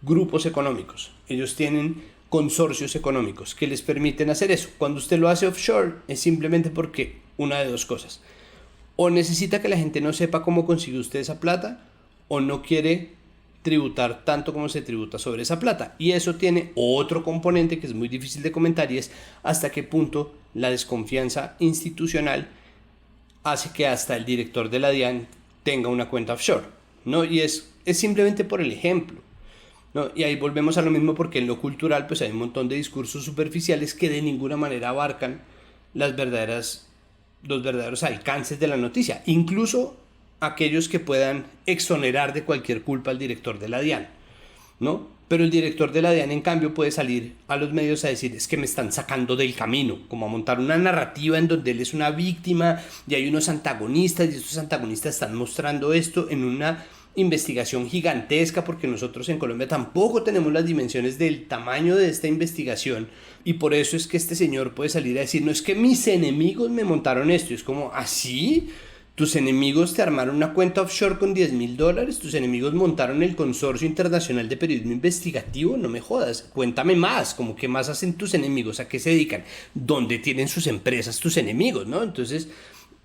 S3: grupos económicos, ellos tienen consorcios económicos que les permiten hacer eso. Cuando usted lo hace offshore es simplemente porque una de dos cosas: o necesita que la gente no sepa cómo consiguió usted esa plata, o no quiere tributar tanto como se tributa sobre esa plata. Y eso tiene otro componente que es muy difícil de comentar, y es hasta qué punto la desconfianza institucional hace que hasta el director de la DIAN tenga una cuenta offshore, ¿no? Y es simplemente por el ejemplo, ¿no? Y ahí volvemos a lo mismo, porque en lo cultural pues hay un montón de discursos superficiales que de ninguna manera abarcan los verdaderos alcances de la noticia, incluso aquellos que puedan exonerar de cualquier culpa al director de la DIAN, ¿no? Pero el director de la DIAN, en cambio, puede salir a los medios a decir: es que me están sacando del camino, como a montar una narrativa en donde él es una víctima y hay unos antagonistas, y estos antagonistas están mostrando esto en una investigación gigantesca, porque nosotros en Colombia tampoco tenemos las dimensiones del tamaño de esta investigación, y por eso es que este señor puede salir a decir: no, es que mis enemigos me montaron esto. Y es como: ¿así? ¿Tus enemigos te armaron una cuenta offshore con $10,000? ¿Tus enemigos montaron el Consorcio Internacional de Periodismo Investigativo? No me jodas, cuéntame más, como qué más hacen tus enemigos, a qué se dedican, dónde tienen sus empresas tus enemigos, ¿no? Entonces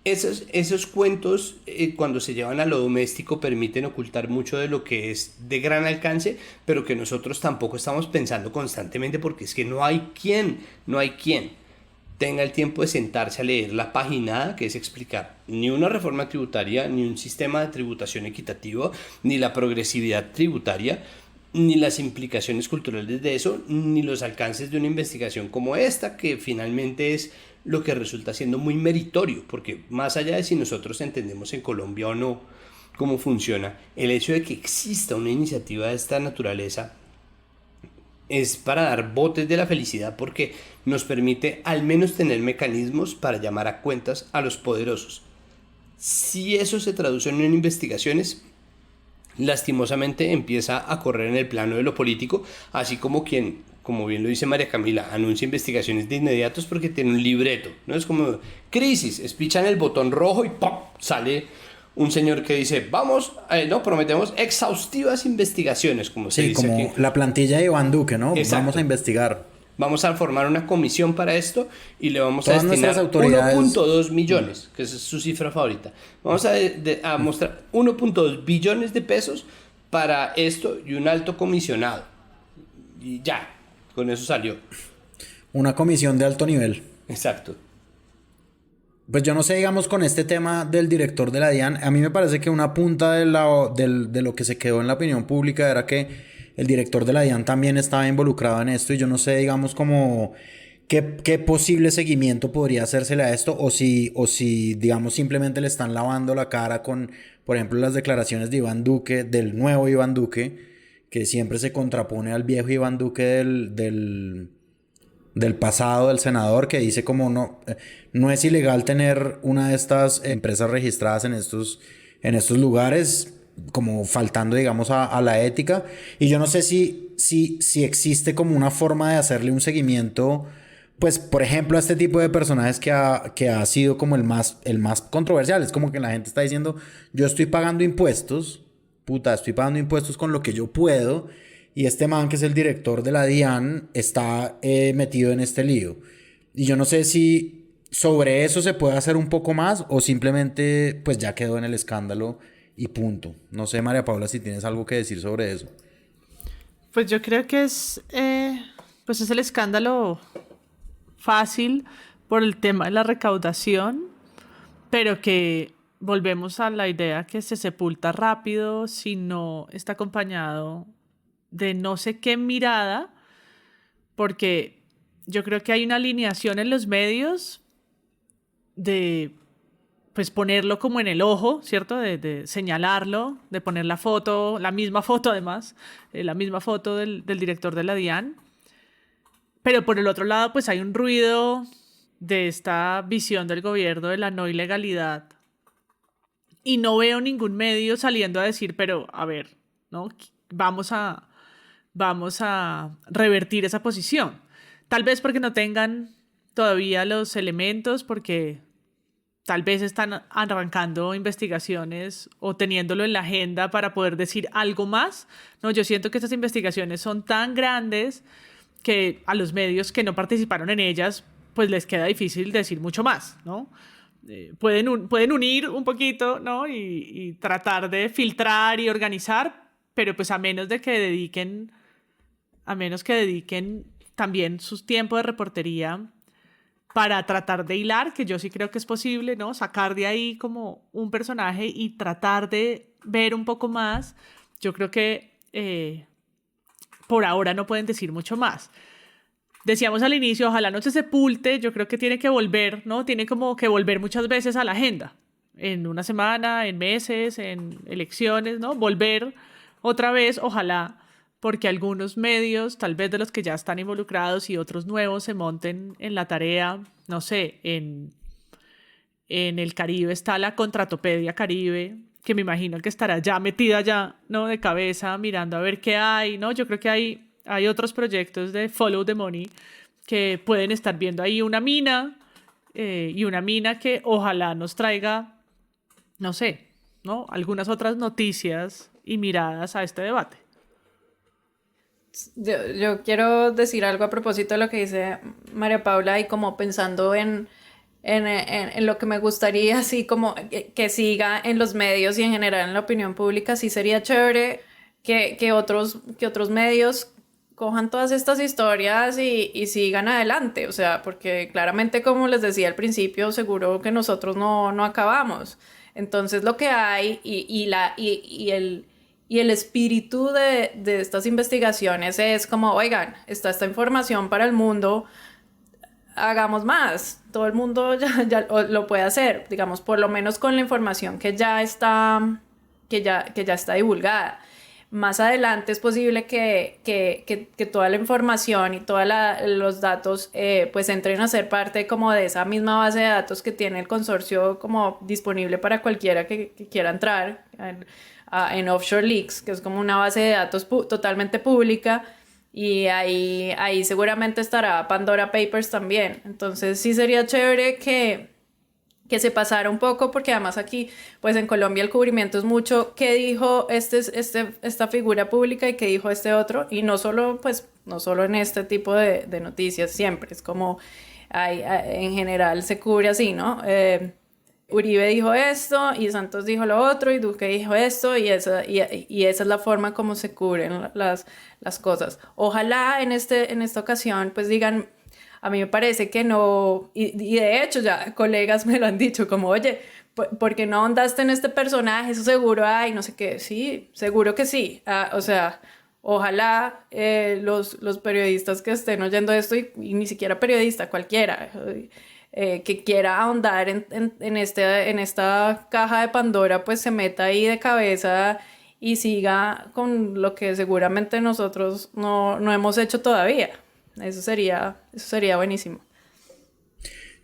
S3: esos cuentos, cuando se llevan a lo doméstico, permiten ocultar mucho de lo que es de gran alcance, pero que nosotros tampoco estamos pensando constantemente, porque es que no hay quien tenga el tiempo de sentarse a leer la paginada que es explicar ni una reforma tributaria, ni un sistema de tributación equitativo, ni la progresividad tributaria, ni las implicaciones culturales de eso, ni los alcances de una investigación como esta, que finalmente es lo que resulta siendo muy meritorio, porque más allá de si nosotros entendemos en Colombia o no cómo funciona, el hecho de que exista una iniciativa de esta naturaleza es para dar botes de la felicidad, porque nos permite al menos tener mecanismos para llamar a cuentas a los poderosos. Si eso se traduce en investigaciones, lastimosamente empieza a correr en el plano de lo político, así como quien, como bien lo dice María Camila, anuncia investigaciones de inmediatos porque tiene un libreto, ¿no? Es como crisis, espichan el botón rojo y ¡pum!, sale un señor que dice: vamos, prometemos exhaustivas investigaciones, como se dice
S1: como
S3: aquí.
S1: La plantilla de Iván Duque, ¿no?
S3: Exacto.
S1: Vamos a investigar.
S3: Vamos a formar una comisión para esto y le vamos
S1: Todas
S3: a destinar
S1: nuestras autoridades...
S3: 1.2 millones, que es su cifra favorita. Vamos a mostrar 1.2 billones de pesos para esto y un alto comisionado. Y ya, con eso salió.
S1: Una comisión de alto nivel.
S3: Exacto.
S1: Pues yo no sé, digamos, con este tema del director de la DIAN, a mí me parece que una punta de lo que se quedó en la opinión pública era que el director de la DIAN también estaba involucrado en esto, y yo no sé, digamos, como qué posible seguimiento podría hacérsele a esto, o si, digamos, simplemente le están lavando la cara con, por ejemplo, las declaraciones de Iván Duque, del nuevo Iván Duque, que siempre se contrapone al viejo Iván Duque del pasado, del senador, que dice como no es ilegal tener una de estas empresas registradas en estos lugares, como faltando, digamos, a la ética. Y yo no sé si existe como una forma de hacerle un seguimiento, pues, por ejemplo, a este tipo de personajes que ha sido como el más controversial. Es como que la gente está diciendo: yo estoy pagando impuestos, estoy pagando impuestos con lo que yo puedo, y este man, que es el director de la DIAN, está metido en este lío. Y yo no sé si sobre eso se puede hacer un poco más, o simplemente pues ya quedó en el escándalo y punto. No sé, María Paula, si tienes algo que decir sobre eso.
S2: Pues yo creo que es el escándalo fácil por el tema de la recaudación, pero que volvemos a la idea que se sepulta rápido si no está acompañado de no sé qué mirada, porque yo creo que hay una alineación en los medios de pues ponerlo como en el ojo, ¿cierto? De señalarlo, de poner la foto, la misma foto además, la misma foto del director de la DIAN. Pero por el otro lado, pues hay un ruido de esta visión del gobierno de la no ilegalidad. Y no veo ningún medio saliendo a decir, pero a ver, ¿no? Vamos a revertir esa posición. Tal vez porque no tengan todavía los elementos, porque tal vez están arrancando investigaciones o teniéndolo en la agenda para poder decir algo más. No, yo siento que estas investigaciones son tan grandes que a los medios que no participaron en ellas, pues les queda difícil decir mucho más, ¿no? Pueden unir un poquito, ¿no? Y tratar de filtrar y organizar, pero pues a menos que dediquen también su tiempo de reportería para tratar de hilar, que yo sí creo que es posible, ¿no? Sacar de ahí como un personaje y tratar de ver un poco más. Yo creo que por ahora no pueden decir mucho más. Decíamos al inicio, ojalá no se sepulte, yo creo que tiene que volver, ¿no? Tiene como que volver muchas veces a la agenda, en una semana, en meses, en elecciones, ¿no? Volver otra vez, ojalá, porque algunos medios, tal vez de los que ya están involucrados y otros nuevos, se monten en la tarea, no sé, en el Caribe está la Contratopedia Caribe, que me imagino que estará ya metida ya, ¿no? De cabeza, mirando a ver qué hay, ¿no? Yo creo que hay otros proyectos de Follow the Money que pueden estar viendo ahí una mina y una mina que ojalá nos traiga, no sé, ¿no? Algunas otras noticias y miradas a este debate.
S4: Yo quiero decir algo a propósito de lo que dice María Paula y como pensando en lo que me gustaría, así como que siga en los medios y en general en la opinión pública. Sí sería chévere que otros medios cojan todas estas historias y sigan adelante, o sea, porque claramente, como les decía al principio, seguro que nosotros no acabamos. Entonces lo que hay y el espíritu de estas investigaciones es como, oigan, está esta información para el mundo, hagamos más, todo el mundo ya lo puede hacer, digamos, por lo menos con la información que ya está divulgada. Más adelante es posible que toda la información y todos los datos pues entren a ser parte como de esa misma base de datos que tiene el consorcio como disponible para cualquiera que quiera entrar en Offshore Leaks, que es como una base de datos totalmente pública, y ahí seguramente estará Pandora Papers también. Entonces sí sería chévere que se pasara un poco, porque además aquí, pues en Colombia el cubrimiento es mucho qué dijo esta figura pública y qué dijo este otro, y no solo en este tipo de noticias, siempre es como en general se cubre así, ¿no? Uribe dijo esto y Santos dijo lo otro y Duque dijo esto, y esa es la forma como se cubren las cosas. Ojalá en esta ocasión pues digan, a mí me parece que no, y de hecho ya colegas me lo han dicho, como, oye, ¿por qué no ahondaste en este personaje? Eso seguro hay, no sé qué. Sí, seguro que sí. O sea, ojalá los periodistas que estén oyendo esto, y ni siquiera periodista, cualquiera, que quiera ahondar en esta caja de Pandora, pues se meta ahí de cabeza y siga con lo que seguramente nosotros no hemos hecho todavía. Eso sería buenísimo.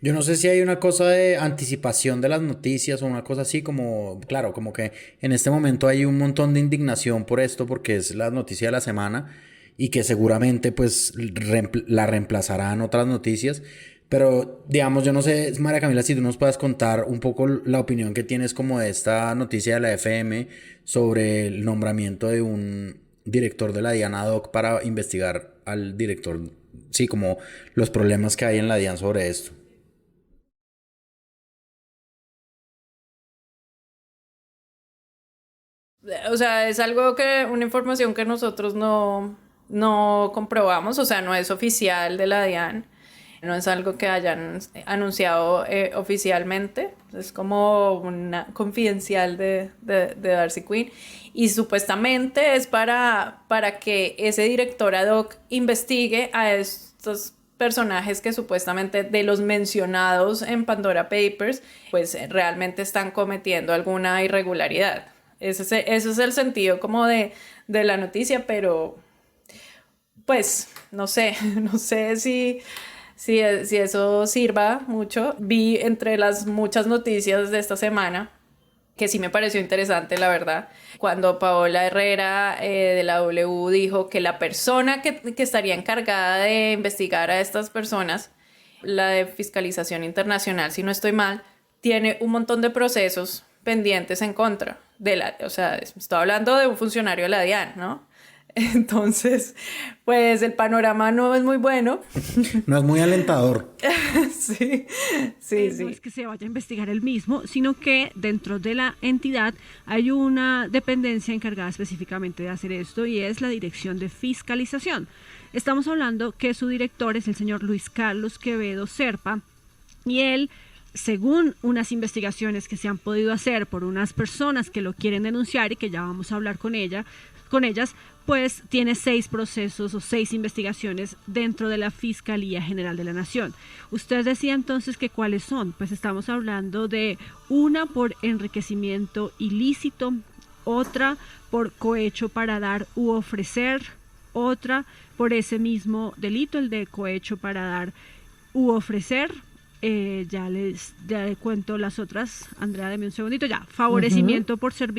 S1: Yo no sé si hay una cosa de anticipación de las noticias o una cosa así como, claro, como que en este momento hay un montón de indignación por esto porque es la noticia de la semana y que seguramente pues la reemplazarán otras noticias. Pero digamos, yo no sé, María Camila, si tú nos puedas contar un poco la opinión que tienes como de esta noticia de la FM sobre el nombramiento de un director de la DIAN ad hoc para investigar al director, sí, como los problemas que hay en la DIAN sobre esto.
S4: O sea, es una información que nosotros no comprobamos, o sea, no es oficial de la DIAN. No es algo que hayan anunciado oficialmente, es como una confidencial de Darcy Quinn, y supuestamente es para que ese director ad hoc investigue a estos personajes que supuestamente de los mencionados en Pandora Papers, pues realmente están cometiendo alguna irregularidad. Ese es el sentido como de la noticia, pero pues no sé si eso sirva mucho. Vi entre las muchas noticias de esta semana, que sí me pareció interesante, la verdad, cuando Paola Herrera de la W dijo que la persona que estaría encargada de investigar a estas personas, la de fiscalización internacional, si no estoy mal, tiene un montón de procesos pendientes en contra o sea, estoy hablando de un funcionario de la DIAN, ¿no? Entonces, pues el panorama no es muy bueno.
S1: No es muy alentador.
S4: Sí.
S11: No es que se vaya a investigar él mismo, sino que dentro de la entidad hay una dependencia encargada específicamente de hacer esto, y es la Dirección de Fiscalización. Estamos hablando que su director es el señor Luis Carlos Quevedo Serpa, y él, según unas investigaciones que se han podido hacer por unas personas que lo quieren denunciar y que ya vamos a hablar con ellas, pues tiene 6 procesos o 6 investigaciones dentro de la Fiscalía General de la Nación. Usted decía entonces que ¿cuáles son? Pues estamos hablando de una por enriquecimiento ilícito, otra por cohecho para dar u ofrecer, otra por ese mismo delito, el de cohecho para dar u ofrecer. Ya le cuento las otras. Andrea, deme un segundito. Ya, favorecimiento por ser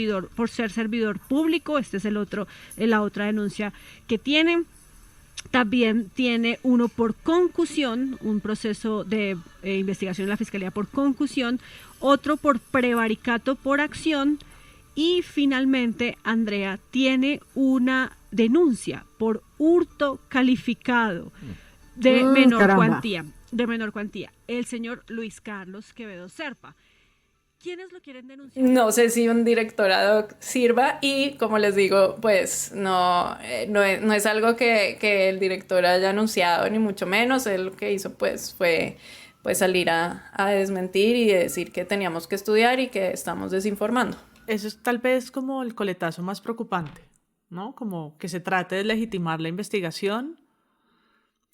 S11: servidor público. Este es la otra denuncia que tiene. También tiene uno por concusión, un proceso de investigación en la Fiscalía por concusión, otro por prevaricato por acción, y finalmente, Andrea, tiene una denuncia por hurto calificado de menor cuantía. El señor Luis Carlos Quevedo Serpa. ¿Quiénes lo quieren denunciar?
S4: No sé si un director ad hoc sirva, y como les digo, pues no es algo que el director haya anunciado, ni mucho menos. Él lo que hizo pues fue salir a desmentir y decir que teníamos que estudiar y que estamos desinformando.
S2: Eso es tal vez como el coletazo más preocupante, ¿no? Como que se trate de legitimar la investigación,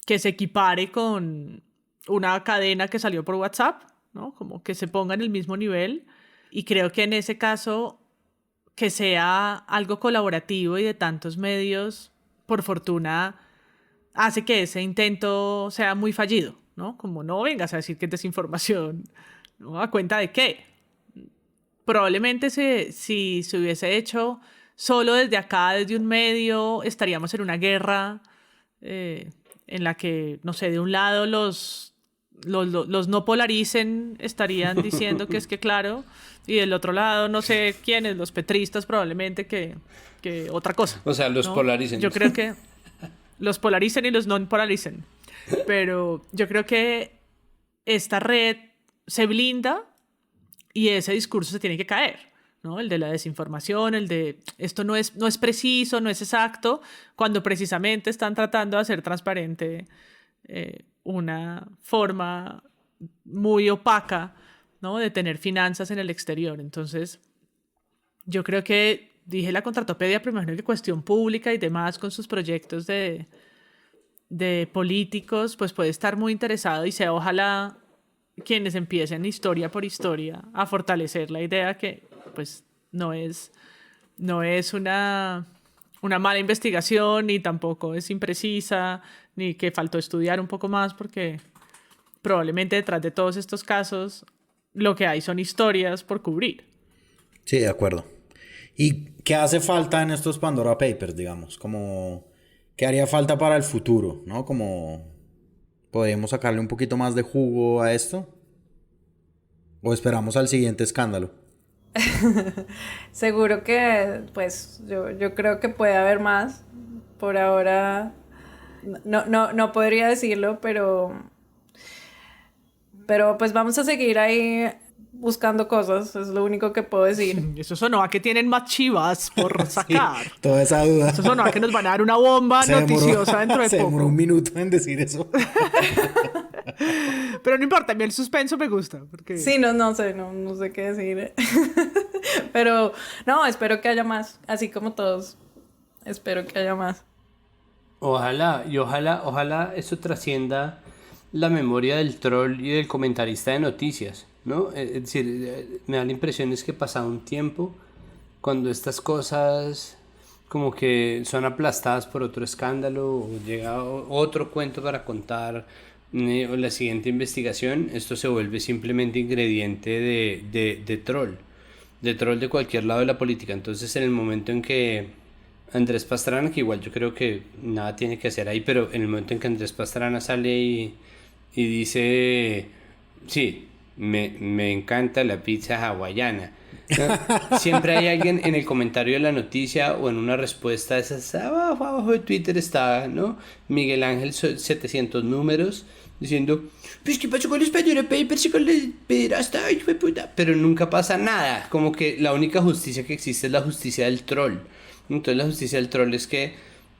S2: que se equipare con una cadena que salió por WhatsApp, ¿no? Como que se ponga en el mismo nivel. Y creo que en ese caso, que sea algo colaborativo y de tantos medios, por fortuna, hace que ese intento sea muy fallido, ¿no? Como no vengas a decir que es desinformación, ¿no? ¿A cuenta de qué? Probablemente si se hubiese hecho solo desde acá, desde un medio, estaríamos en una guerra en la que, no sé, de un lado los no polaricen estarían diciendo que es que claro, y del otro lado no sé quiénes, los petristas probablemente que otra cosa.
S3: O sea, los
S2: ¿no?
S3: polaricen.
S2: Yo creo que los polaricen y los no polaricen. Pero yo creo que esta red se blinda y ese discurso se tiene que caer, ¿no? El de la desinformación, el de esto no es preciso, no es exacto, cuando precisamente están tratando de hacer transparente una forma muy opaca, ¿no? De tener finanzas en el exterior. Entonces, yo creo que dije la Contratopedia, pero imagino que Cuestión Pública y demás con sus proyectos de políticos, pues puede estar muy interesado, y sea ojalá quienes empiecen historia por historia a fortalecer la idea que pues no es una mala investigación, ni tampoco es imprecisa, ni que faltó estudiar un poco más, porque probablemente detrás de todos estos casos lo que hay son historias por cubrir.
S1: Sí, de acuerdo. ¿Y qué hace falta en estos Pandora Papers, digamos? Como, ¿qué haría falta para el futuro, no? Como, ¿podríamos sacarle un poquito más de jugo a esto? ¿O esperamos al siguiente escándalo?
S4: Seguro que, pues, yo creo que puede haber más. Por ahora no podría decirlo, pero pues vamos a seguir ahí buscando cosas, es lo único que puedo decir.
S2: Eso sonó a que tienen más chivas por sacar.
S1: Sí, toda esa duda.
S2: Eso sonó a que nos van a dar una bomba noticiosa dentro de
S1: poco. Se demoró un minuto en decir eso.
S2: Pero no importa, a mí el suspenso me gusta. Porque...
S4: Sí, no sé qué decir. Pero no, espero que haya más, así como todos. Espero que haya más.
S3: Ojalá eso trascienda la memoria del troll y del comentarista de noticias, ¿no? Es decir, me da la impresión es que pasado un tiempo, cuando estas cosas como que son aplastadas por otro escándalo o llega otro cuento para contar o la siguiente investigación, esto se vuelve simplemente ingrediente de troll de cualquier lado de la política. Entonces, en el momento en que Andrés Pastrana, que igual yo creo que nada tiene que hacer ahí, pero en el momento en que Andrés Pastrana sale y dice, sí, me encanta la pizza hawaiana, ¿no? Siempre hay alguien en el comentario de la noticia o en una respuesta de esas, abajo de Twitter está, ¿no? Miguel Ángel 700 números diciendo, pues qué pasó con los Pandora Papers y con los pederasta, hijo de puta, pero nunca pasa nada, como que la única justicia que existe es la justicia del troll. Entonces la justicia del troll es que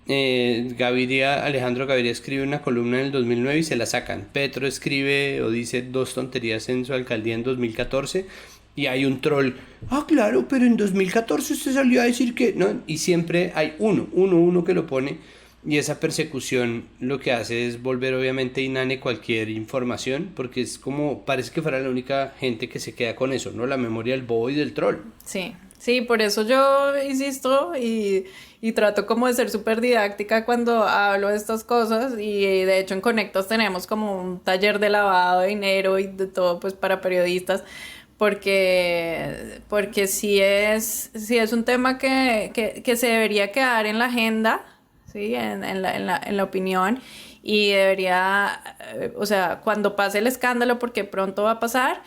S3: Alejandro Gaviria escribe una columna en el 2009 y se la sacan. Petro escribe o dice 2 tonterías en su alcaldía en 2014 y hay un troll, claro, pero en 2014 usted salió a decir que no, y siempre hay uno que lo pone, y esa persecución lo que hace es volver obviamente inane cualquier información, porque es como, parece que fuera la única gente que se queda con eso, ¿no? La memoria del bobo y del troll.
S4: Sí, por eso yo insisto y trato como de ser súper didáctica cuando hablo de estas cosas, y de hecho en Conectos tenemos como un taller de lavado de dinero y de todo pues para periodistas, porque sí es un tema que se debería quedar en la agenda, ¿sí? en la opinión, y debería, o sea, cuando pase el escándalo, porque pronto va a pasar,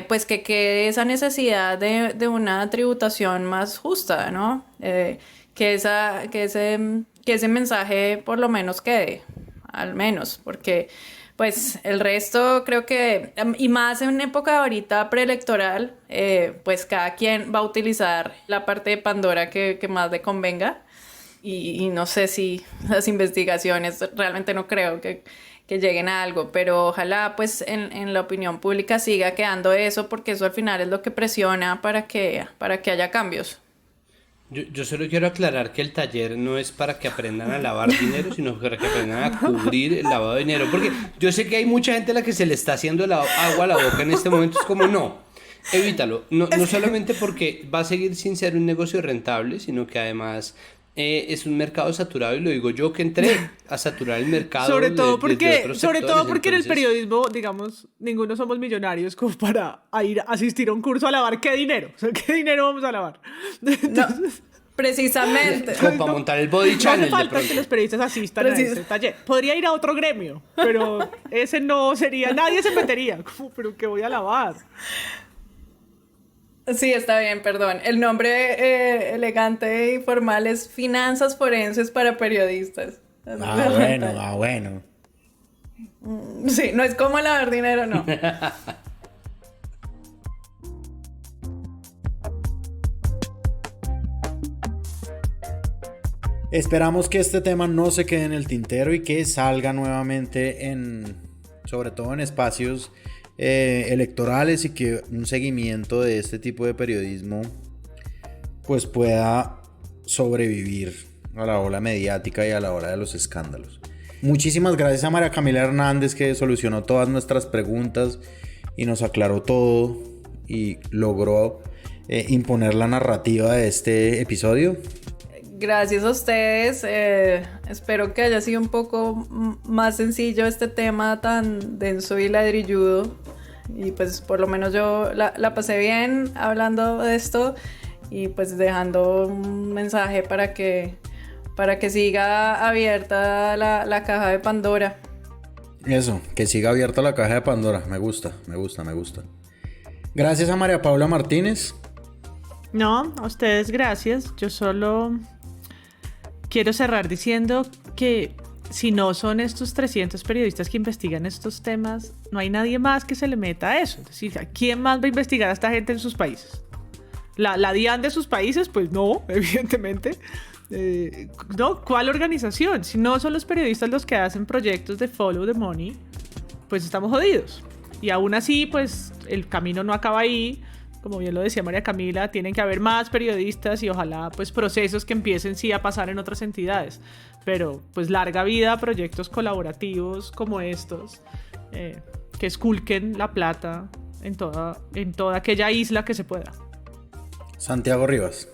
S4: pues que quede esa necesidad de una tributación más justa, ¿no? Que ese mensaje por lo menos quede, al menos, porque pues el resto creo que, y más en época ahorita preelectoral, pues cada quien va a utilizar la parte de Pandora que más le convenga, y no sé si las investigaciones, realmente no creo que lleguen a algo, pero ojalá pues en la opinión pública siga quedando eso, porque eso al final es lo que presiona para que haya cambios.
S3: Yo solo quiero aclarar que el taller no es para que aprendan a lavar dinero, sino para que aprendan a cubrir el lavado de dinero, porque yo sé que hay mucha gente a la que se le está haciendo agua a la boca en este momento, es como no, evítalo, no solamente porque va a seguir sin ser un negocio rentable, sino que además es un mercado saturado, y lo digo yo que entré a saturar el mercado
S2: sobre todo porque
S3: entonces...
S2: en el periodismo, digamos, ninguno somos millonarios como para ir a asistir a un curso a lavar. ¿Qué dinero? O sea, ¿qué dinero vamos a lavar? Entonces,
S4: no, precisamente.
S3: Como para montar el Body Channel.
S2: No hace falta que los periodistas asistan a ese taller. Podría ir a otro gremio, pero ese no sería, nadie se metería. Como, ¿pero qué voy a lavar?
S4: Sí, está bien, perdón. El nombre elegante y formal es Finanzas Forenses para Periodistas.
S1: Bueno.
S4: Sí, no es como lavar dinero, no.
S1: Esperamos que este tema no se quede en el tintero y que salga nuevamente sobre todo en espacios electorales, y que un seguimiento de este tipo de periodismo pues pueda sobrevivir a la ola mediática y a la hora de los escándalos. Muchísimas gracias a María Camila Hernández, que solucionó todas nuestras preguntas y nos aclaró todo y logró imponer la narrativa de este episodio.
S4: Gracias a ustedes, espero que haya sido un poco más sencillo este tema tan denso y ladrilludo, y pues por lo menos yo la pasé bien hablando de esto, y pues dejando un mensaje para que siga abierta la caja de Pandora.
S1: Eso, que siga abierta la caja de Pandora, me gusta. Gracias a María Paula Martínez.
S2: No, a ustedes gracias. Yo solo quiero cerrar diciendo que si no son estos 300 periodistas que investigan estos temas, no hay nadie más que se le meta a eso. Es decir, ¿quién más va a investigar a esta gente en sus países? ¿La DIAN de sus países? Pues no, evidentemente. No, ¿cuál organización? Si no son los periodistas los que hacen proyectos de follow the money, pues estamos jodidos. Y aún así, pues el camino no acaba ahí. Como bien lo decía María Camila, tienen que haber más periodistas y ojalá pues procesos que empiecen sí a pasar en otras entidades. Pero pues larga vida a proyectos colaborativos como estos, que esculquen la plata en toda aquella isla que se pueda.
S1: Santiago Rivas.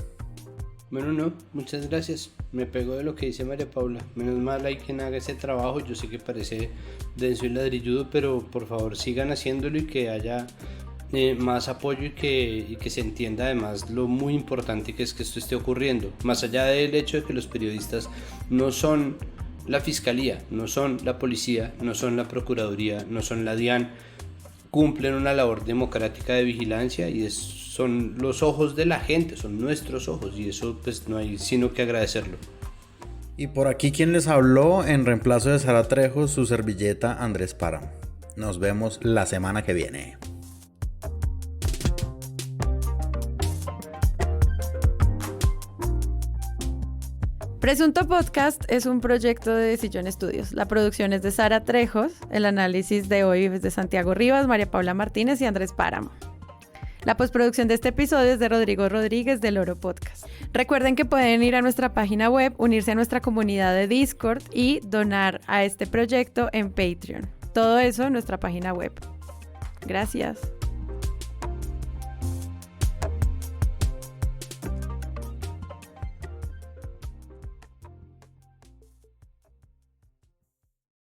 S3: Bueno, no, muchas gracias. Me pego de lo que dice María Paula. Menos mal hay quien haga ese trabajo. Yo sé que parece denso y ladrilludo, pero por favor sigan haciéndolo y que haya más apoyo y que se entienda además lo muy importante que es que esto esté ocurriendo. Más allá del hecho de que los periodistas no son la fiscalía, no son la policía, no son la procuraduría, no son la DIAN, cumplen una labor democrática de vigilancia y son los ojos de la gente, son nuestros ojos, y eso pues no hay sino que agradecerlo.
S1: Y por aquí quien les habló en reemplazo de Sara Trejos, su servilleta Andrés Páramo. Nos vemos la semana que viene.
S4: Presunto Podcast es un proyecto de Sillón Studios. La producción es de Sara Trejos, el análisis de hoy es de Santiago Rivas, María Paula Martínez y Andrés Páramo. La postproducción de este episodio es de Rodrigo Rodríguez del Oro Podcast. Recuerden que pueden ir a nuestra página web, unirse a nuestra comunidad de Discord y donar a este proyecto en Patreon. Todo eso en nuestra página web. Gracias.